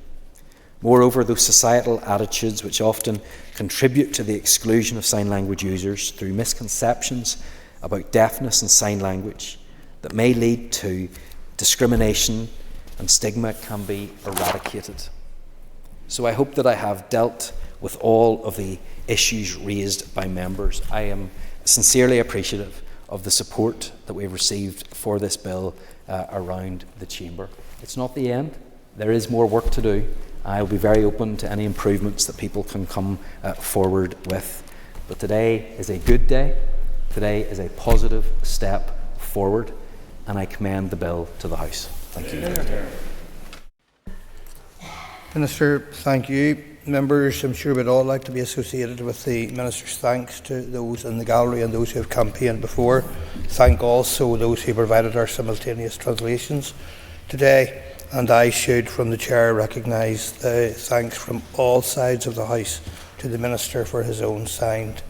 Moreover, those societal attitudes which often contribute to the exclusion of sign language users through misconceptions about deafness and sign language that may lead to discrimination and stigma can be eradicated. So I hope that I have dealt with all of the issues raised by members. I am sincerely appreciative of the support that we've received for this bill around the Chamber. It's not the end. There is more work to do. I will be very open to any improvements that people can come forward with. But today is a good day. Today is a positive step forward, and I commend the bill to the House. Thank you. Minister, thank you. Members, I'm sure we'd all like to be associated with the Minister's thanks to those in the gallery and those who have campaigned before. Thank also those who provided our simultaneous translations today. And I should, from the Chair, recognise the thanks from all sides of the House to the Minister for his own signed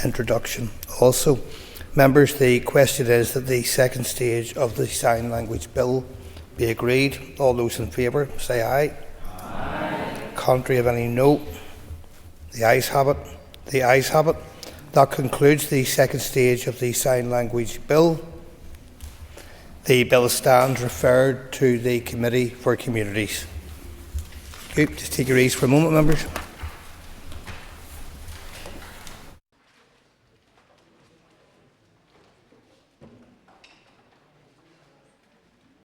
introduction. Also, members, the question is that the second stage of the Sign Language Bill be agreed. All those in favour, say aye. Aye. Contrary of any no? The ayes have it. The ayes have it. That concludes the second stage of the Sign Language Bill. The bill stands referred to the Committee for Communities. Okay, just take your ease for a moment, members.